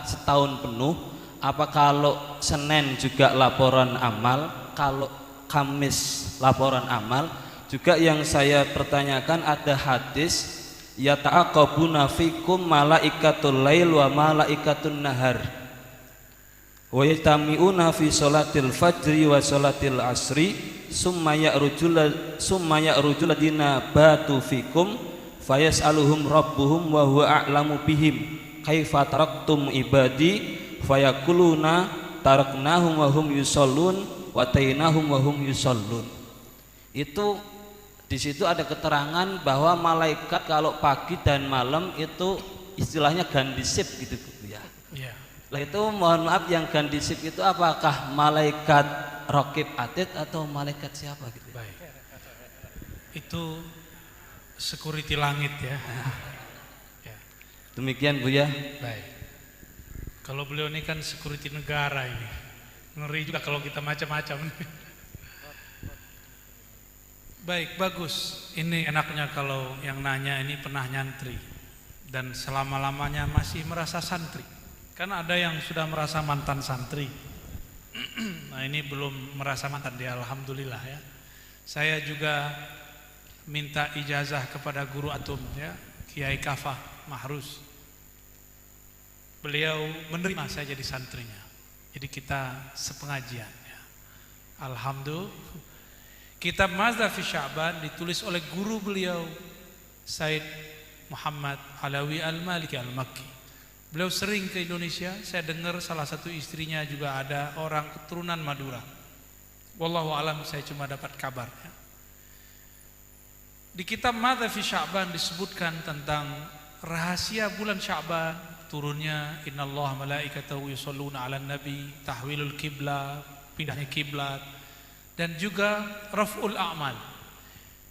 setahun penuh? Apa kalau Senin juga laporan amal, kalau Kamis laporan amal? Juga yang saya pertanyakan ada hadis yata'aqabuna fikum malaikatul lail wa malaikatun nahar wa yatami'una fi sholatil fajri wa sholatil asri summa ya'rujul ladina batu fikum fayas'aluhum rabbuhum wa huwa a'lamu bihim kaifa taraktum ibadi fayakuluna taraknahum wa hum yusallun wa tainahum wa hum yusallun. Itu di situ ada keterangan bahwa malaikat kalau pagi dan malam itu istilahnya gandisip gitu ya. Ya. Lah itu mohon maaf, yang gandisip itu apakah malaikat Raqib Atid atau malaikat siapa gitu? Baik. Itu security langit ya. Ya. Demikian Buya. Baik. Kalau beliau ini kan security negara ini. Ngeri juga kalau kita macam-macam. Baik, bagus. Ini enaknya kalau yang nanya ini pernah nyantri. dan selama-lamanya masih merasa santri. Kan ada yang sudah merasa mantan santri. Nah, ini belum merasa mantan dia, alhamdulillah ya. Saya juga minta ijazah kepada guru atum ya, Kiai Kafah Mahrus. Beliau menerima saya jadi santrinya. Jadi kita sepengajian ya. Alhamdulillah. Kitab Mazda fi Sya'ban ditulis oleh guru beliau Said Muhammad Alawi Al-Maliki Al-Makki. Beliau sering ke Indonesia. Saya dengar salah satu istrinya juga ada orang keturunan Madura. Wallahu alam, saya cuma dapat kabar ya. Di kitab Mazda fi Sya'ban disebutkan tentang rahasia bulan Sya'ban, turunnya innallaha malaikatahu yusholluna 'alan nabi, tahwilul kiblat, pindahnya kiblat, dan juga raf'ul a'mal.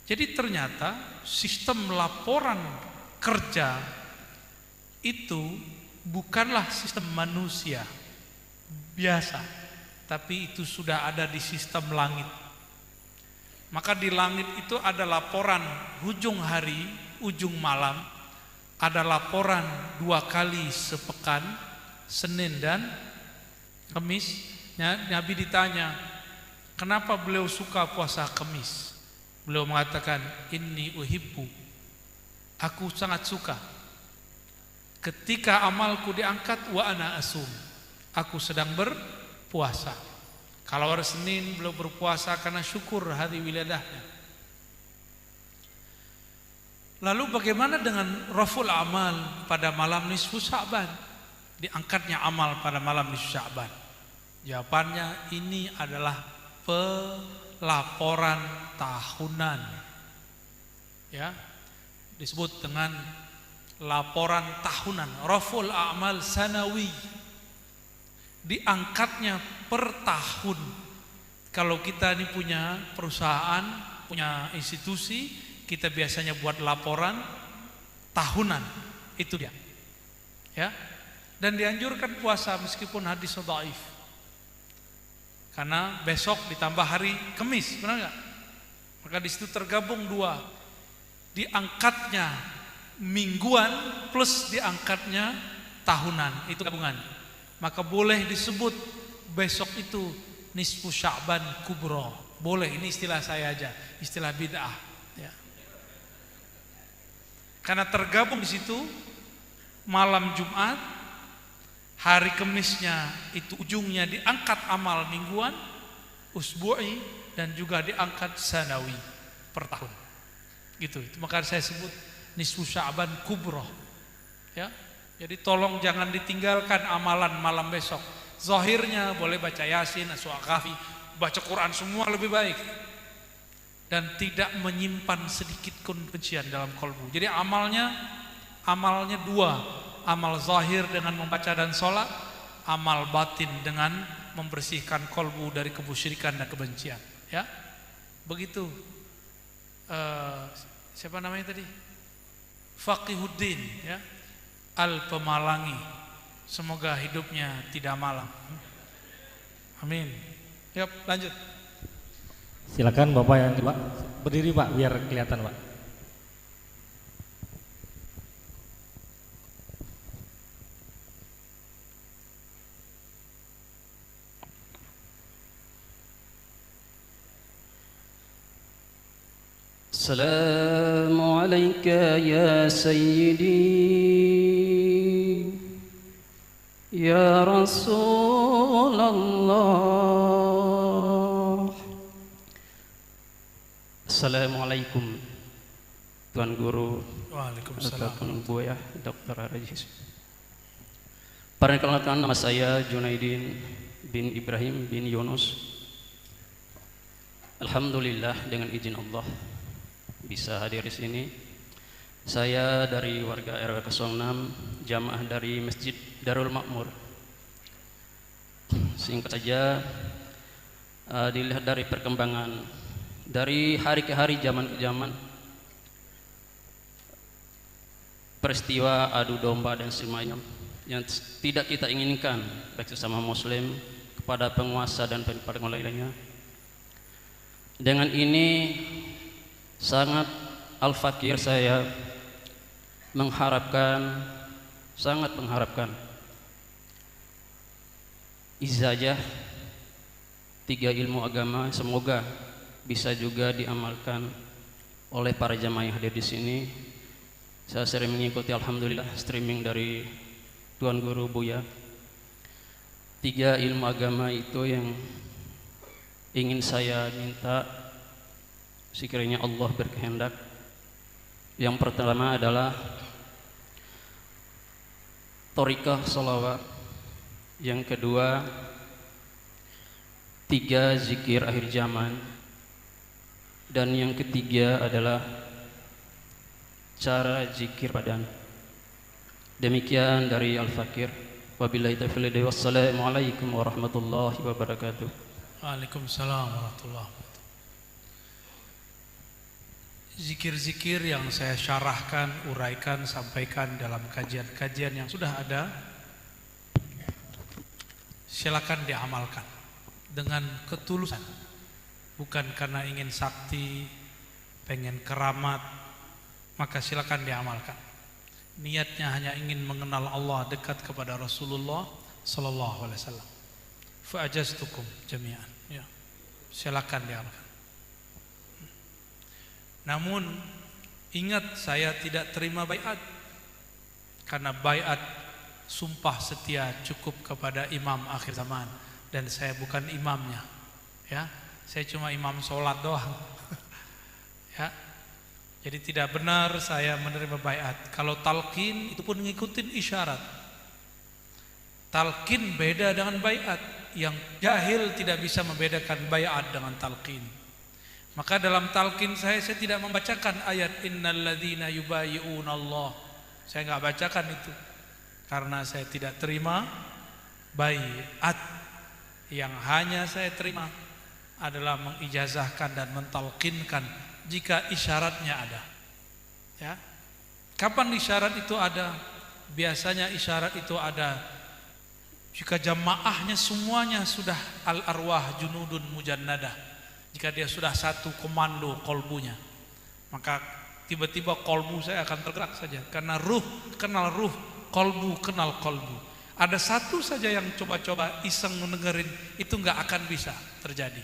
Jadi ternyata sistem laporan kerja itu bukanlah sistem manusia biasa, tapi itu sudah ada di sistem langit. Maka di langit itu ada laporan ujung hari, ujung malam, ada laporan 2 kali sepekan, Senin dan Kamis. Nabi ditanya, kenapa beliau suka puasa Kamis? Beliau mengatakan, inni uhibbu, aku sangat suka ketika amalku diangkat wa ana asum, aku sedang berpuasa. Kalau hari Senin beliau berpuasa karena syukur hari wiladahnya. Lalu bagaimana dengan raful amal pada malam nisfu Sya'ban? Diangkatnya amal pada malam nisfu Sya'ban. Jawabannya, ini adalah pelaporan tahunan. Ya, disebut dengan laporan tahunan, raful a'mal sanawi. Diangkatnya per tahun. Kalau kita ini punya perusahaan, punya institusi, kita biasanya buat laporan tahunan. Itu dia. Ya. Dan dianjurkan puasa meskipun hadis dhaif. Karena besok ditambah hari Kamis, benar enggak? Maka di situ tergabung 2. Diangkatnya mingguan plus diangkatnya tahunan, itu gabungan. Maka boleh disebut besok itu nisfu Sya'ban kubro. Boleh, ini istilah saya aja, istilah bid'ah ya. Karena tergabung di situ malam Jumat, hari Kamisnya itu ujungnya diangkat amal mingguan, usbu'i, dan juga diangkat sanawi per tahun. Gitu. Itu maka saya sebut nisfu Sya'ban kubro. Ya. Jadi tolong jangan ditinggalkan amalan malam besok. Zahirnya boleh baca Yasin, Surah Kahfi, baca Quran semua lebih baik. Dan tidak menyimpan sedikit pun kebencian dalam kalbu. Jadi amalnya 2. Amal zahir dengan membaca dan sholat, amal batin dengan membersihkan kalbu dari kemusyrikan dan kebencian. Ya, begitu. Siapa namanya tadi? Faqihuddin, ya, Al-Pemalangi. Semoga hidupnya tidak malam. Amin. Yap, lanjut. Silakan Bapak yang Pak, berdiri Pak biar kelihatan Pak. Assalamu alayka ya sayyidi ya Rasulullah. Assalamualaikum Tuan Guru. Waalaikumsalam. Tuan Buya, Dr. Rajis. Perkenalkan, nama saya Junaidin bin Ibrahim bin Yunus. Alhamdulillah dengan izin Allah bisa hadir di sini. Saya dari warga RW 06, jamaah dari Masjid Darul Makmur. Singkat saja, dilihat dari perkembangan dari hari ke hari, zaman ke zaman, peristiwa adu domba dan semacam yang tidak kita inginkan baik sesama Muslim kepada penguasa dan penguasa lainnya. Dengan ini sangat al-fakir saya mengharapkan, sangat mengharapkan izajah 3 ilmu agama semoga bisa juga diamalkan oleh para jamaah yang hadir di sini. Saya sering mengikuti alhamdulillah streaming dari Tuan Guru Buya. 3 ilmu agama itu yang ingin saya minta sekiranya Allah berkehendak. Yang pertama adalah thariqah sholawat, yang kedua 3 zikir akhir zaman, dan yang ketiga adalah cara zikir badan. Demikian dari Al-Fakir. Wabillahi taufiq hidayah. Wassalamualaikum warahmatullahi wabarakatuh. Waalaikumsalam warahmatullahi wabarakatuh. Zikir-zikir yang saya syarahkan, uraikan, sampaikan dalam kajian-kajian yang sudah ada, silakan diamalkan dengan ketulusan, bukan karena ingin sakti, pengen keramat, maka silakan diamalkan. Niatnya hanya ingin mengenal Allah, dekat kepada Rasulullah sallallahu alaihi wasallam. Fa ajaztukum jami'an. Ya. Silakan diamalkan. Namun ingat, saya tidak terima baiat, karena baiat sumpah setia cukup kepada imam akhir zaman, dan saya bukan imamnya. Ya, saya cuma imam sholat doang. Ya, jadi tidak benar saya menerima baiat. Kalau talqin itu pun ngikutin isyarat. Talqin beda dengan baiat. Yang jahil tidak bisa membedakan baiat dengan talqin. Maka dalam talqin saya tidak membacakan ayat innal ladzina yubayyi'una Allah. Saya enggak bacakan itu karena saya tidak terima baiat. Yang hanya saya terima adalah mengijazahkan dan mentalqinkan jika isyaratnya ada. Ya. Kapan isyarat itu ada? Biasanya isyarat itu ada jika jamaahnya semuanya sudah al-arwah junudun mujannadah. Jika dia sudah satu komando kolbunya, maka tiba-tiba kolbu saya akan tergerak saja. Karena ruh kenal ruh, kolbu kenal kolbu. Ada satu saja yang coba-coba iseng mendengerin, itu nggak akan bisa terjadi.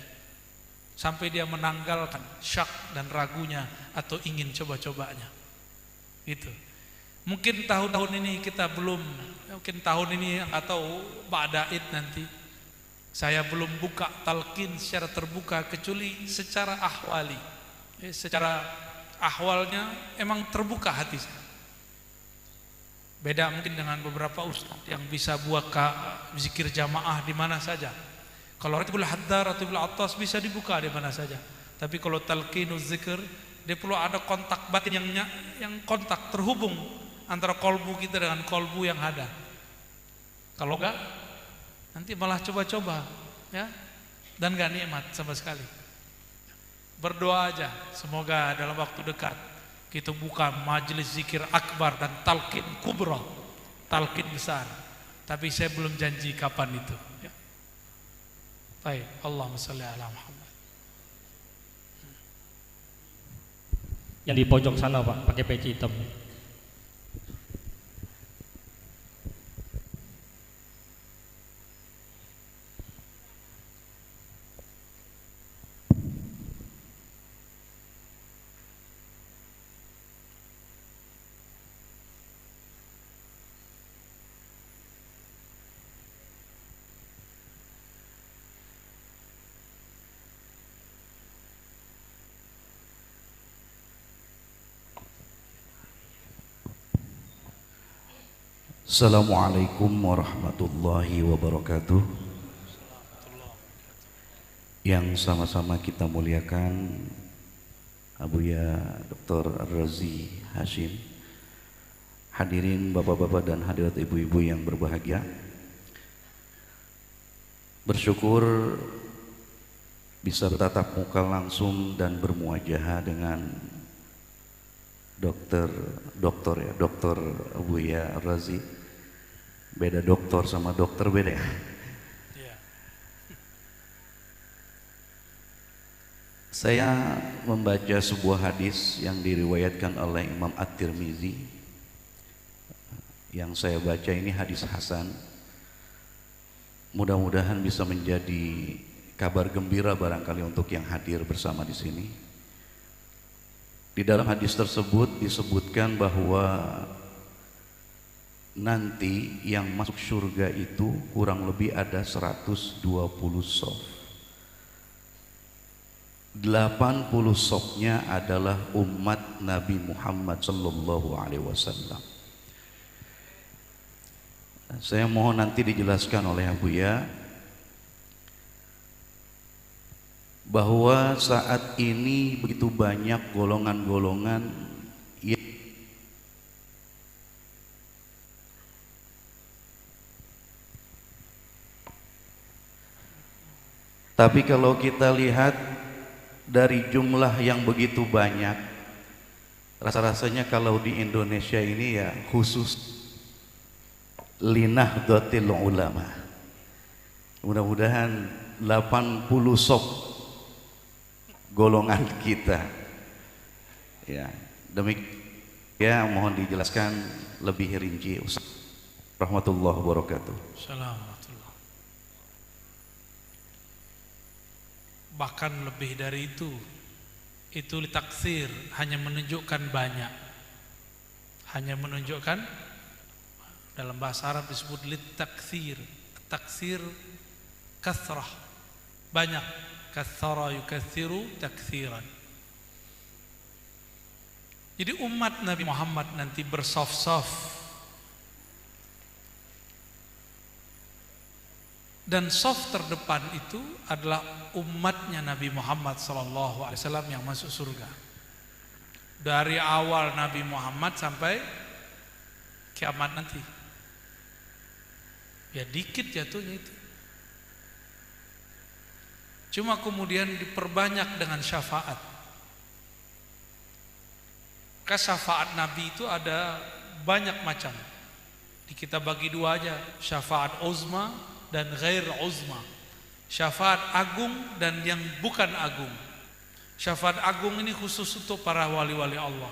Sampai dia menanggalkan syak dan ragunya atau ingin coba-cobanya. Gitu. Mungkin tahun-tahun ini kita belum, mungkin tahun ini atau ba'da Id nanti, saya belum buka talqin secara terbuka kecuali secara ahwali. Secara ahwalnya emang terbuka hati saya. Beda mungkin dengan beberapa ustaz yang bisa buat zikir jamaah di mana saja. Kalau Ratibul Haddar, Ratibul Attas bisa dibuka di mana saja. Tapi kalau talqinuz zikir, dia perlu ada kontak batin yang kontak terhubung antara kolbu kita dengan kolbu yang ada. Kalau enggak, nanti malah coba-coba, ya, dan gak nikmat sama sekali. Berdoa aja, semoga dalam waktu dekat kita buka majelis zikir akbar dan talqin kubra, talqin besar. Tapi saya belum janji kapan itu. Ya. Baik, Allahumma shalli ala Muhammad. Yang di pojok sana Pak, pakai peci hitam. Assalamualaikum warahmatullahi wabarakatuh. Yang sama-sama kita muliakan Abuya Dr. Ar-Razi Hashim, hadirin bapak-bapak dan hadirat ibu-ibu yang berbahagia. Bersyukur bisa bertatap muka langsung dan bermuajahah dengan Dr. Abuya Ar-Razi. Beda dokter sama dokter beda ya. Saya membaca sebuah hadis yang diriwayatkan oleh Imam At-Tirmizi Yang saya baca ini hadis hasan. Mudah-mudahan bisa menjadi kabar gembira barangkali untuk yang hadir bersama di sini. Di dalam hadis tersebut disebutkan bahwa nanti yang masuk surga itu kurang lebih ada 120 shaf. 80 shafnya adalah umat Nabi Muhammad sallallahu alaihi wasallam. Saya mohon nanti dijelaskan oleh Abu Ya bahwa saat ini begitu banyak golongan-golongan yang tapi kalau kita lihat dari jumlah yang begitu banyak, rasa-rasanya kalau di Indonesia ini ya khusus Linahdlatul Ulama. Mudah-mudahan 80 shaf golongan kita. Ya, demikian mohon dijelaskan lebih rinci. Rahmatullah wabarakatuh. Assalamualaikum. Bahkan lebih dari itu litaksir, hanya menunjukkan banyak, hanya menunjukkan, dalam bahasa Arab disebut litaksir. Taksir kasrah, banyak. Katsara yukatsiru taksiran. Jadi umat Nabi Muhammad nanti bersaf-saf, dan saf terdepan itu adalah umatnya Nabi Muhammad SAW yang masuk surga. Dari awal Nabi Muhammad sampai kiamat nanti, ya dikit jatuhnya itu. Cuma kemudian diperbanyak dengan syafaat. Syafaat Nabi itu ada banyak macam. Kita bagi dua aja, syafaat uzma dan ghair uzma. Syafaat agung dan yang bukan agung. Syafaat agung ini khusus untuk para wali-wali Allah.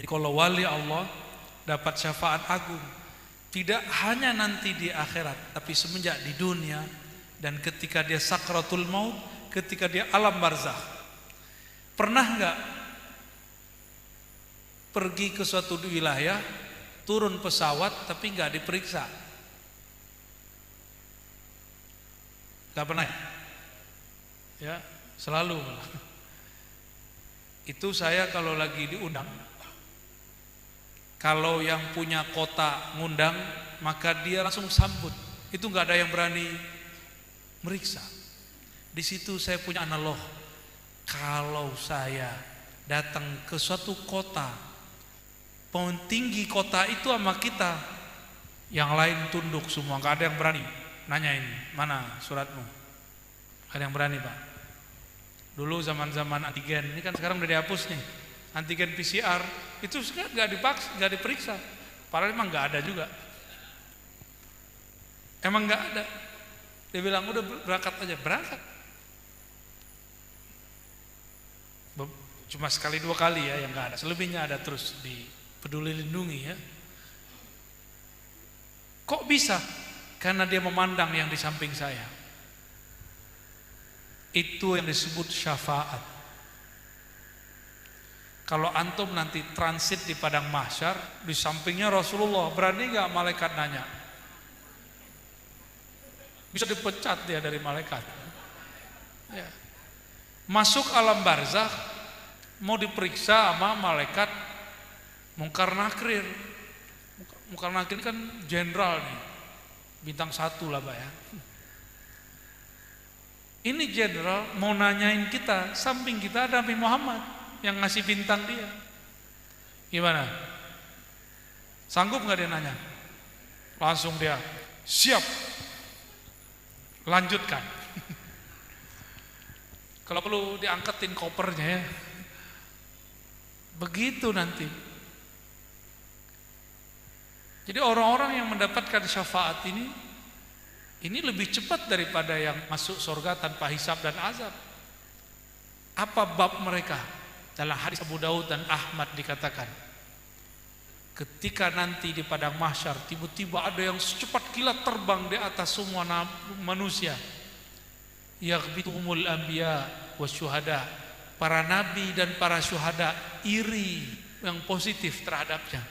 Jadi kalau wali Allah dapat syafaat agung, tidak hanya nanti di akhirat, tapi semenjak di dunia dan ketika dia sakratul maut, ketika dia alam barzakh. Pernah enggak pergi ke suatu wilayah, turun pesawat tapi enggak diperiksa? Enggak pernah ya? Selalu. Itu saya kalau lagi diundang, kalau yang punya kota ngundang, maka dia langsung sambut. Itu enggak ada yang berani meriksa. Di situ saya punya analog. Kalau saya datang ke suatu kota, pentinggi kota itu sama kita, yang lain tunduk semua, enggak ada yang berani nanyain mana suratmu. Ada yang berani, Pak? Dulu zaman-zaman antigen, ini kan sekarang udah dihapus nih. Antigen PCR itu enggak dipaksa, enggak diperiksa. Padahal emang enggak ada juga. Emang enggak ada. Dia bilang udah berangkat aja, berangkat. Cuma sekali dua kali ya yang enggak ada. Selebihnya ada terus di Peduli Lindungi ya. Kok bisa? Karena dia memandang yang di samping saya. Itu yang disebut syafaat. Kalau antum nanti transit di padang mahsyar, di sampingnya Rasulullah, berani enggak malaikat nanya? Bisa dipecat dia dari malaikat ya. Masuk alam barzakh, mau diperiksa sama malaikat Munkar Nakir. Munkar Nakir kan jenderal nih, bintang 1 lah Pak ya. Ini jenderal mau nanyain kita, samping kita ada Nabi Muhammad yang ngasih bintang dia. Gimana? Sanggup nggak dia nanya? Langsung dia siap, lanjutkan. Kalau perlu diangkatin kopernya ya. Begitu nanti. Jadi orang-orang yang mendapatkan syafaat ini lebih cepat daripada yang masuk surga tanpa hisab dan azab. Apa bab mereka? Dalam hadis Abu Daud dan Ahmad dikatakan, ketika nanti di padang mahsyar tiba-tiba ada yang secepat kilat terbang di atas semua manusia. Yaghbituhumul anbiya wasyuhada. Para nabi dan para syuhada iri yang positif terhadapnya.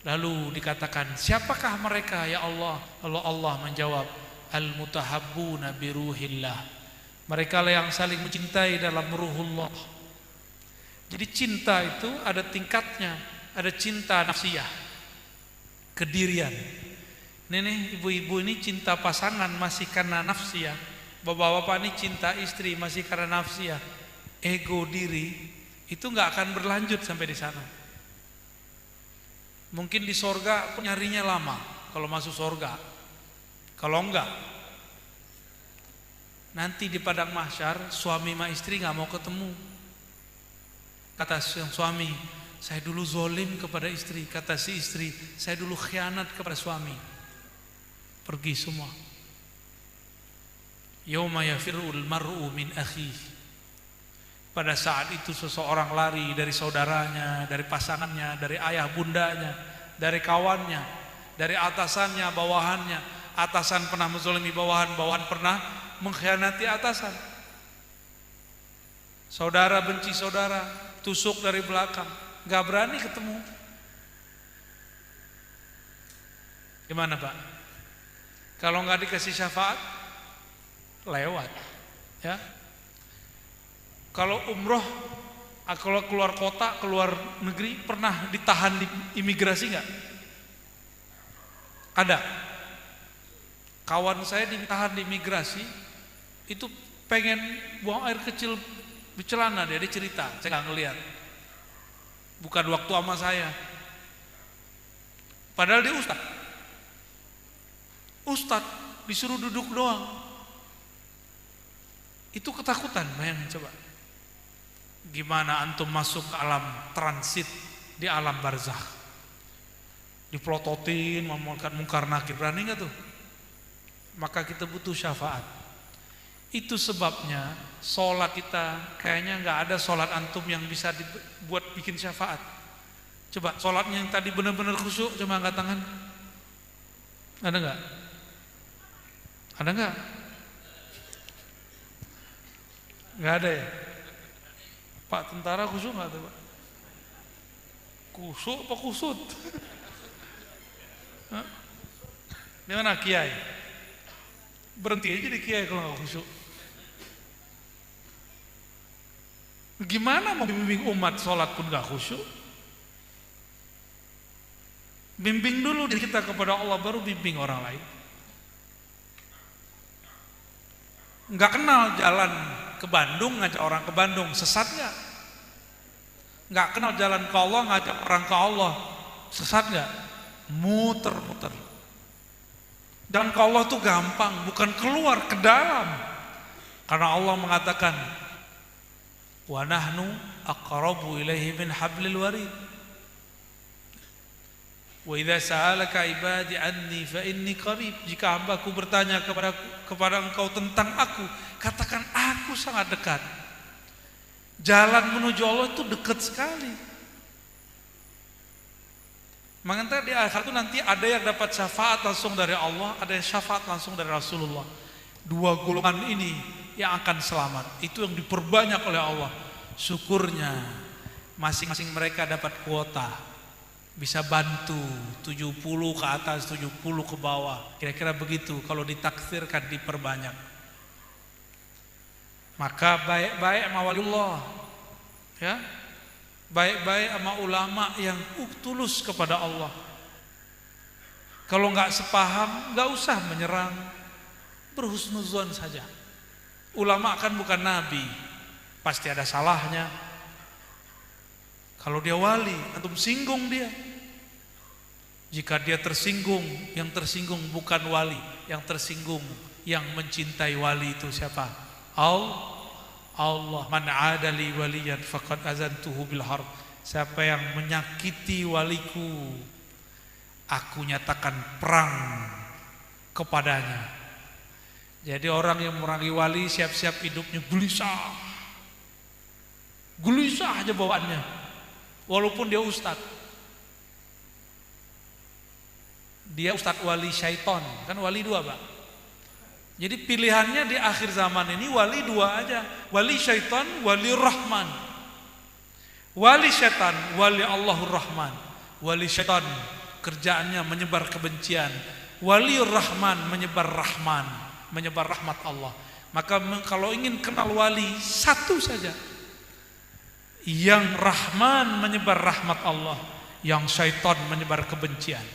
Lalu dikatakan, siapakah mereka ya Allah? Lalu Allah menjawab, al-mutahabbuna biruhillah. Mereka lah yang saling mencintai dalam ruhullah. Jadi cinta itu ada tingkatnya. Ada cinta nafsiyah, kedirian. Ini ibu-ibu ini cinta pasangan masih karena nafsiyah. Bapak-bapak ini cinta istri masih karena nafsiyah. Ego diri itu nggak akan berlanjut sampai di sana. Mungkin di sorga nyarinya lama kalau masuk sorga. Kalau enggak, nanti di padang mahsyar suami sama istri nggak mau ketemu. Kata yang suami, saya dulu zolim kepada istri. Kata si istri, saya dulu khianat kepada suami. Pergi semua. Yauma yafirul mar'u min akhihi. Pada saat itu seseorang lari dari saudaranya, dari pasangannya, dari ayah bundanya, dari kawannya, dari atasannya, bawahannya. Atasan pernah menzolimi bawahan, bawahan pernah mengkhianati atasan. Saudara benci saudara, tusuk dari belakang. Gak berani ketemu. Gimana Pak? Kalau nggak dikasih syafaat, lewat. Ya. Kalau umroh, kalau keluar kota, keluar negeri, pernah ditahan di imigrasi nggak? Ada. Kawan saya ditahan di imigrasi, itu pengen buang air kecil di celana dia cerita, saya nggak ngeliat. Bukan waktu sama saya. Padahal dia Ustadz disuruh duduk doang. Itu ketakutan, bayangin coba. Gimana antum masuk ke alam transit di alam barzakh? Dipelototin, memulkan mungkar nakir, berani nggak tuh? Maka kita butuh syafaat. Itu sebabnya sholat kita kayaknya nggak ada sholat antum yang bisa dibuat bikin syafaat. Coba sholatnya yang tadi benar-benar khusyuk, coba angkat tangan. Ada nggak? Ada nggak? Nggak ada ya? Pak tentara khusyuk nggak tuh Pak? Khusyuk apa kusut? Di mana kiai? Berhenti aja di kiai kalau nggak khusyuk. Gimana mau bimbing umat sholat pun gak khusyuk? Bimbing dulu diri kita kepada Allah, baru bimbing orang lain. Gak kenal jalan ke Bandung, ngajak orang ke Bandung, sesat gak? Gak kenal jalan ke Allah, ngajak orang ke Allah, sesat gak? Muter-muter. Dan ke Allah tuh gampang, bukan keluar ke dalam. Karena Allah mengatakan, wa nahnu aqrabu ilaihi min hablil warid. Wa idza sa'alaka ibadi anni fa inni qarib. Jika hambaku bertanya kepada engkau tentang aku, katakan aku sangat dekat. Jalan menuju Allah itu dekat sekali. Makanya di akhirat itu nanti ada yang dapat syafaat langsung dari Allah, ada yang syafaat langsung dari Rasulullah. Dua golongan ini yang akan selamat, itu yang diperbanyak oleh Allah. Syukurnya masing-masing mereka dapat kuota, bisa bantu 70 ke atas, 70 ke bawah, kira-kira begitu. Kalau ditaksirkan diperbanyak, maka baik-baik sama waliullah, ya, baik-baik sama ulama yang tulus kepada Allah. Kalau nggak sepaham, nggak usah menyerang, berhusnuzon saja. Ulama kan bukan nabi, pasti ada salahnya. Kalau dia wali, antum singgung dia. Jika dia tersinggung, yang tersinggung bukan wali, yang tersinggung yang mencintai wali itu siapa? Allah. Man adali waliyan faqad azantuhu bil harb. Siapa yang menyakiti waliku, aku nyatakan perang kepadanya. Jadi orang yang merangi wali siap-siap hidupnya gelisah aja bawaannya, walaupun dia ustadz. dia ustadz wali syaiton, kan wali dua Pak. Jadi pilihannya di akhir zaman ini wali dua aja, wali syaiton, wali rahman. Wali syaitan, wali Allahur Rahman. Wali syaitan kerjaannya menyebar kebencian, wali rahman menyebar rahman, menyebar rahmat Allah. Maka kalau ingin kenal wali, satu saja, yang rahman menyebar rahmat Allah, yang syaitan menyebar kebencian.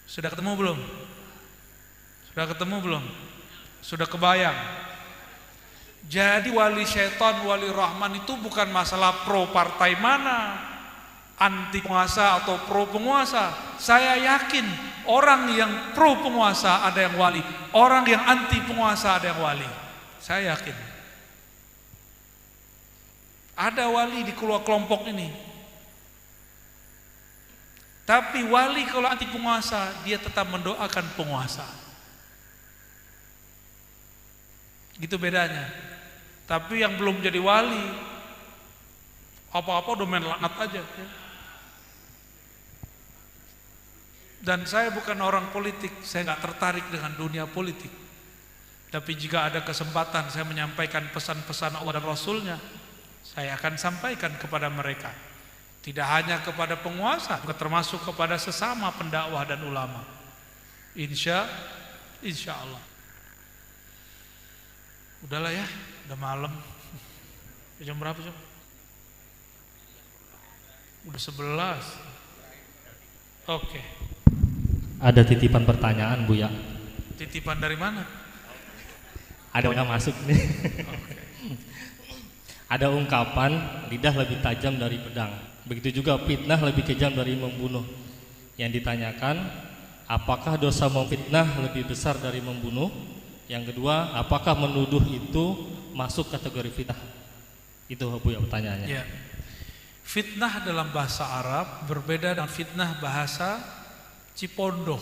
Sudah ketemu belum? Sudah ketemu belum? Sudah kebayang? Jadi wali syaitan, wali rahman itu bukan masalah pro partai mana, anti penguasa atau pro penguasa. Saya yakin orang yang pro penguasa ada yang wali, orang yang anti penguasa ada yang wali. Saya yakin ada wali di kelompok ini. Tapi wali kalau anti penguasa, dia tetap mendoakan penguasa. Gitu bedanya. Tapi yang belum jadi wali, apa-apa udah main laknat aja. Dan saya bukan orang politik, saya nggak tertarik dengan dunia politik. Tapi jika ada kesempatan saya menyampaikan pesan-pesan Allah dan Rasulnya, saya akan sampaikan kepada mereka. Tidak hanya kepada penguasa, termasuk kepada sesama pendakwah dan ulama. Insya Allah. Udahlah ya, udah malam. Jam berapa jam? Udah 11. Oke. Ada titipan pertanyaan Bu ya? Titipan dari mana? Ada yang masuk nih. Oke. Ada ungkapan lidah lebih tajam dari pedang. Begitu juga fitnah lebih kejam dari membunuh. Yang ditanyakan, apakah dosa memfitnah lebih besar dari membunuh? Yang kedua, apakah menuduh itu masuk kategori fitnah? Itu Bu ya pertanyaannya. Ya. Fitnah dalam bahasa Arab berbeda dengan fitnah bahasa Cipondoh.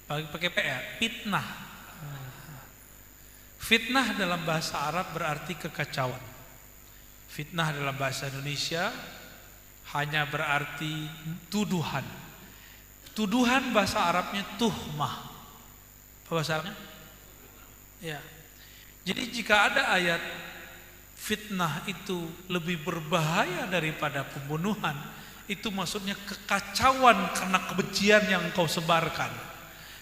Pakai P ya, fitnah. Fitnah dalam bahasa Arab berarti kekacauan. Fitnah dalam bahasa Indonesia hanya berarti tuduhan. Tuduhan bahasa Arabnya tuhmah. Bahasa Arabnya? Ya. Jadi jika ada ayat fitnah itu lebih berbahaya daripada pembunuhan, itu maksudnya kekacauan karena kebencian yang engkau sebarkan,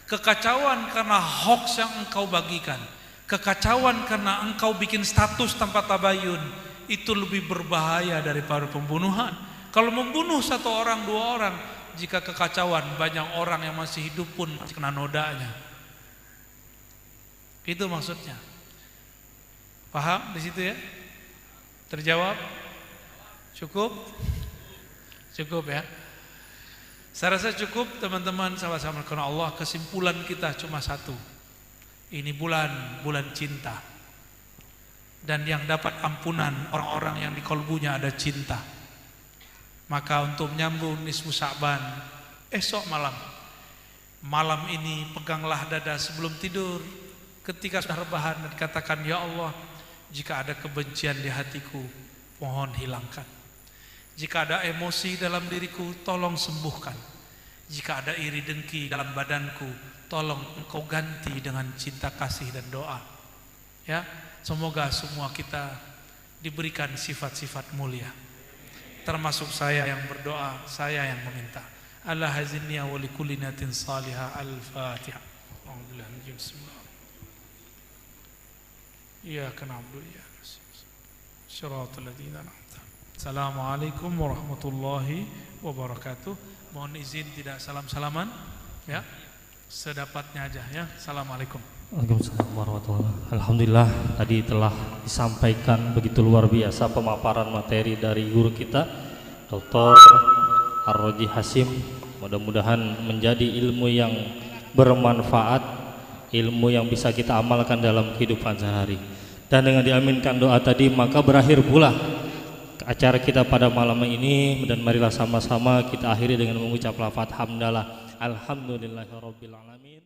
kekacauan karena hoax yang engkau bagikan, kekacauan karena engkau bikin status tanpa tabayun, itu lebih berbahaya daripada pembunuhan. Kalau membunuh satu orang, dua orang, jika kekacauan banyak orang yang masih hidup pun masih kena nodanya. Itu maksudnya. Paham di situ ya? Terjawab? Cukup? Cukup ya? Saya rasa cukup teman-teman, sama-sama karena Allah. Kesimpulan kita cuma satu. Ini bulan cinta. Dan yang dapat ampunan orang-orang yang di kalbunya ada cinta. Maka untuk menyambung nisfu Sya'ban, esok malam ini peganglah dada sebelum tidur. Ketika sudah rebahan dan katakan, ya Allah, jika ada kebencian di hatiku, mohon hilangkan. Jika ada emosi dalam diriku, tolong sembuhkan. Jika ada iri dengki dalam badanku, tolong engkau ganti dengan cinta kasih dan doa. Ya, semoga semua kita diberikan sifat-sifat mulia. Termasuk saya yang berdoa, saya yang meminta. Allah hazinniya wa likulli niyatin salihah. Al-Fatihah. Bismillah. Iyyaka na'budu wa iyyaka nasta'in. Shiratal ladzina an'amta 'alaihim. Assalamualaikum warahmatullahi wabarakatuh. Mohon izin tidak salam-salaman ya. Sedapatnya aja ya. Assalamualaikum. Waalaikumsalam warahmatullahi wabarakatuh. Alhamdulillah tadi telah disampaikan begitu luar biasa pemaparan materi dari guru kita Dr. Ar-Raji Hasim. Mudah-mudahan menjadi ilmu yang bermanfaat, ilmu yang bisa kita amalkan dalam kehidupan sehari. Dan dengan diaminkan doa tadi, maka berakhir pula acara kita pada malam ini. Dan marilah sama-sama kita akhiri dengan mengucap lafaz hamdalah. Alhamdulillahirabbil alamin.